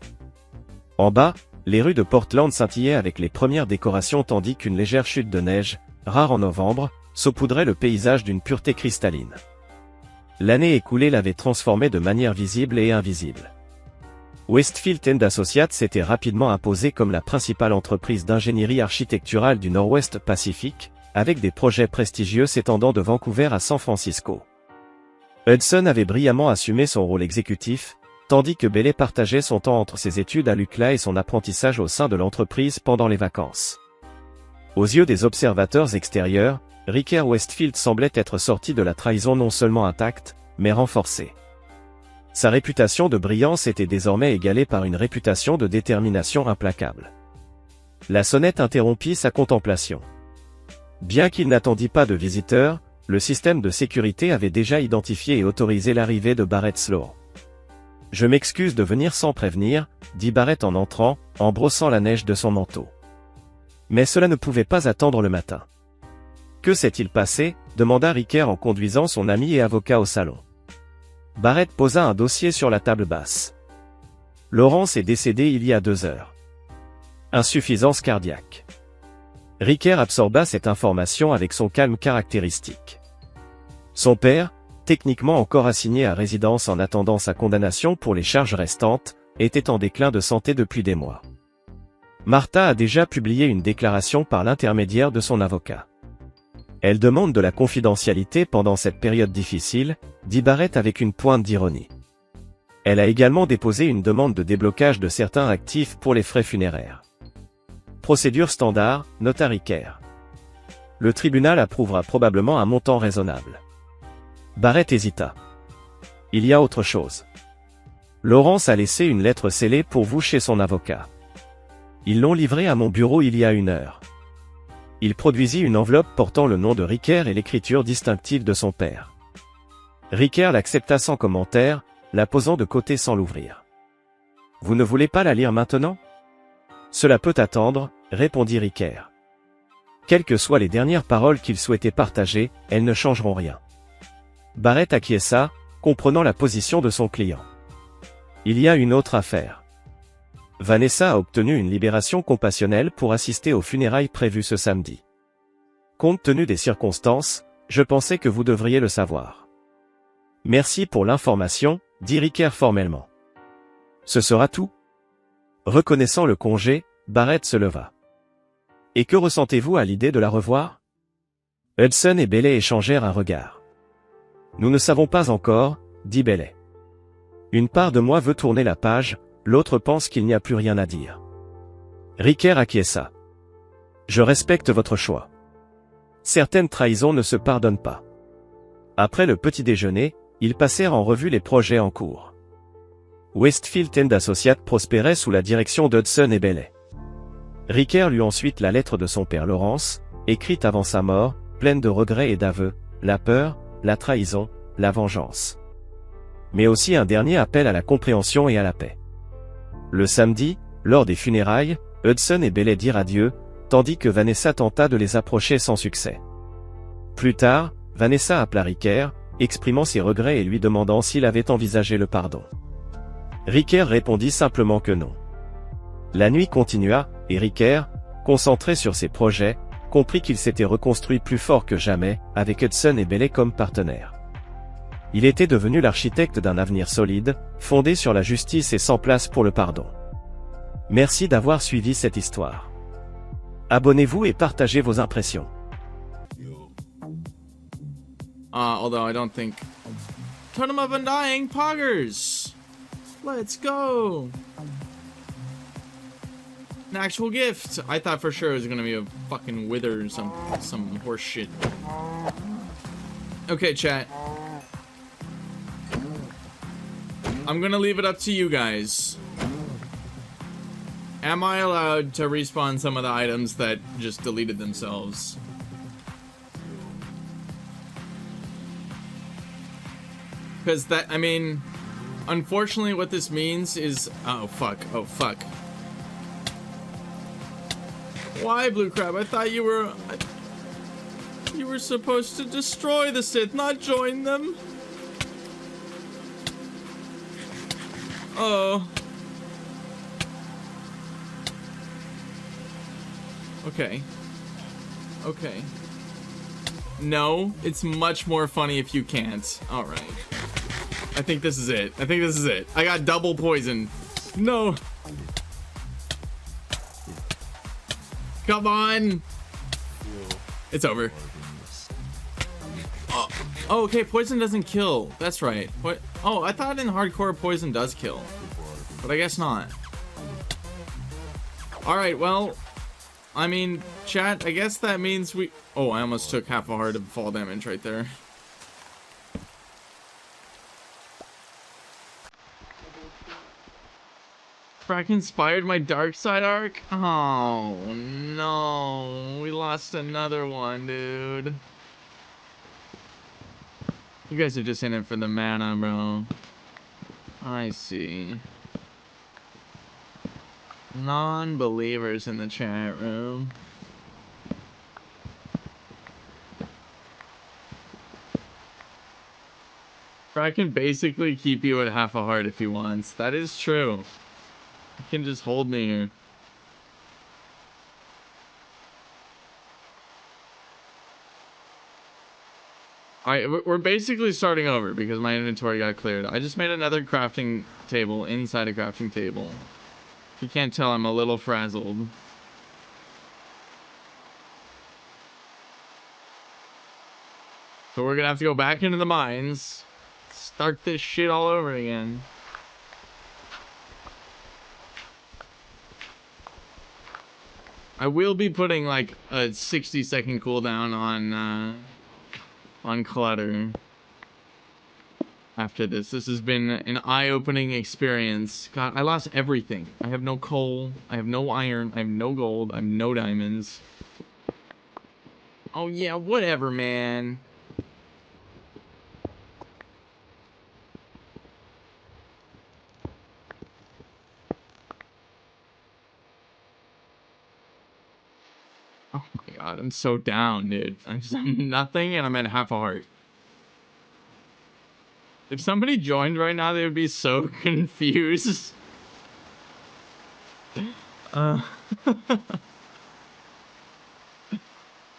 A: En bas, les rues de Portland scintillaient avec les premières décorations tandis qu'une légère chute de neige, rare en novembre, saupoudrait le paysage d'une pureté cristalline. L'année écoulée l'avait transformé de manière visible et invisible. Westfield & Associates s'était rapidement imposé comme la principale entreprise d'ingénierie architecturale du Nord-Ouest Pacifique, avec des projets prestigieux s'étendant de Vancouver à San Francisco. Hudson avait brillamment assumé son rôle exécutif, tandis que Bailey partageait son temps entre ses études à l'UCLA et son apprentissage au sein de l'entreprise pendant les vacances. Aux yeux des observateurs extérieurs, Ricker Westfield semblait être sorti de la trahison non seulement intacte, mais renforcée. Sa réputation de brillance était désormais égalée par une réputation de détermination implacable. La sonnette interrompit sa contemplation. Bien qu'il n'attendît pas de visiteurs, le système de sécurité avait déjà identifié et autorisé l'arrivée de Barrett Sloan. « Je m'excuse de venir sans prévenir », dit Barrett en entrant, en brossant la neige de son manteau. Mais cela ne pouvait pas attendre le matin. « Que s'est-il passé ?» demanda Ricker en conduisant son ami et avocat au salon. Barrett posa un dossier sur la table basse. « Laurence est décédée il y a 2 heures. Insuffisance cardiaque. » Ricker absorba cette information avec son calme caractéristique. Son père, techniquement encore assigné à résidence en attendant sa condamnation pour les charges restantes, était en déclin de santé depuis des mois. Martha a déjà publié une déclaration par l'intermédiaire de son avocat. Elle demande de la confidentialité pendant cette période difficile, dit Barrett avec une pointe d'ironie. Elle a également déposé une demande de déblocage de certains actifs pour les frais funéraires. Procédure standard, nota Ricker. Le tribunal approuvera probablement un montant raisonnable. Barrett hésita. Il y a autre chose. Laurence a laissé une lettre scellée pour vous chez son avocat. Ils l'ont livrée à mon bureau il y a 1 heure. Il produisit une enveloppe portant le nom de Ricker et l'écriture distinctive de son père. Ricker l'accepta sans commentaire, la posant de côté sans l'ouvrir. « Vous ne voulez pas la lire maintenant ?»« Cela peut attendre, » répondit Ricker. Quelles que soient les dernières paroles qu'il souhaitait partager, elles ne changeront rien. Barrett acquiesça, comprenant la position de son client. Il y a une autre affaire. Vanessa a obtenu une libération compassionnelle pour assister aux funérailles prévues ce samedi. Compte tenu des circonstances, je pensais que vous devriez le savoir. Merci pour l'information, dit Ricker formellement. Ce sera tout. Reconnaissant le congé, Barrett se leva. Et que ressentez-vous à l'idée de la revoir? Hudson et Bailey échangèrent un regard. Nous ne savons pas encore, dit Bailey. Une part de moi veut tourner la page, l'autre pense qu'il n'y a plus rien à dire. Ricker acquiesça. Je respecte votre choix. Certaines trahisons ne se pardonnent pas. Après le petit déjeuner, ils passèrent en revue les projets en cours. Westfield & Associates prospérait sous la direction d'Hudson et Bailey. Ricker lut ensuite la lettre de son père Laurence, écrite avant sa mort, pleine de regrets et d'aveux, la peur, la trahison, la vengeance. Mais aussi un dernier appel à la compréhension et à la paix. Le samedi, lors des funérailles, Hudson et Bailey dirent adieu, tandis que Vanessa tenta de les approcher sans succès. Plus tard, Vanessa appela Ricker, exprimant ses regrets et lui demandant s'il avait envisagé le pardon. Ricker répondit simplement que non. La nuit continua, et Ricker, concentré sur ses projets, comprit qu'il s'était reconstruit plus fort que jamais, avec Hudson et Bailey comme partenaires. Il était devenu l'architecte d'un avenir solide, fondé sur la justice et sans place pour le pardon. Merci d'avoir suivi cette histoire. Abonnez-vous et partagez vos impressions.
B: Although I don't think... Turn 'em up and dying, poggers! Let's go! An actual gift! I thought for sure it was gonna be a fucking wither or some horse shit. Okay, chat. I'm gonna leave it up to you guys. Am I allowed to respawn some of the items that just deleted themselves? Because that, I mean, unfortunately what this means is... Oh, fuck. Oh, fuck. Why, Blue Crab? I thought you were... You were supposed to destroy the Sith, not join them. Oh. Okay. Okay. No, it's much more funny if you can't. Alright. I think this is it. I think this is it. I got double poison. No. Come on. It's over. Oh, okay, poison doesn't kill. That's right. What? Oh, I thought in hardcore poison does kill. But I guess not. Alright, well, I mean, chat, I guess that means we... Oh, I almost took half a heart of fall damage right there. Frack inspired my dark side arc? Oh, no. We lost another one, dude. You guys are just in it for the mana, bro. I see. Non-believers in the chat room. I can basically keep you at half a heart if he wants. That is true. He can just hold me here. Alright, we're basically starting over because my inventory got cleared. I just made another crafting table inside a crafting table. If you can't tell, I'm a little frazzled. So we're gonna have to go back into the mines. Start this shit all over again. I will be putting like a 60-second cooldown on clutter after this. This has been an eye-opening experience. God, I lost everything. I have no coal, I have no iron, I have no gold, I have no diamonds. Oh yeah, whatever, man. Oh my god, I'm so down, dude. I'm nothing and I'm at half a heart. If somebody joined right now, they would be so confused.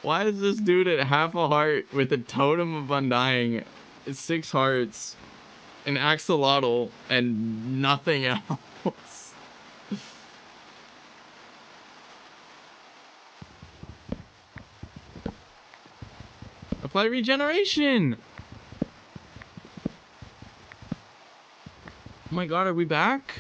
B: Why is this dude at half a heart with a totem of undying, 6 hearts, an axolotl, and nothing else? Apply regeneration! Oh my god, are we back?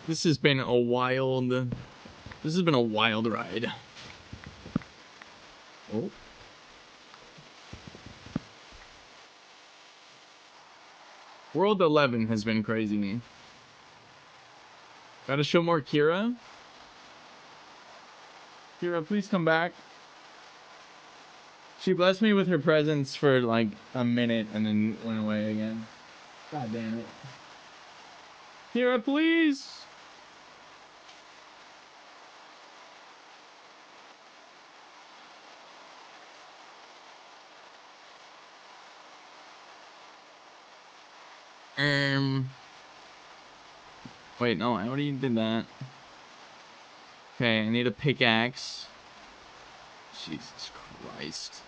B: This has been a wild ride. Oh. World 11 has been crazy. Gotta show more Kira. Kira, please come back. She blessed me with her presence for like a minute and then went away again. God damn it. Kira, please! Wait, no, I already did that. Okay, I need a pickaxe. Jesus Christ.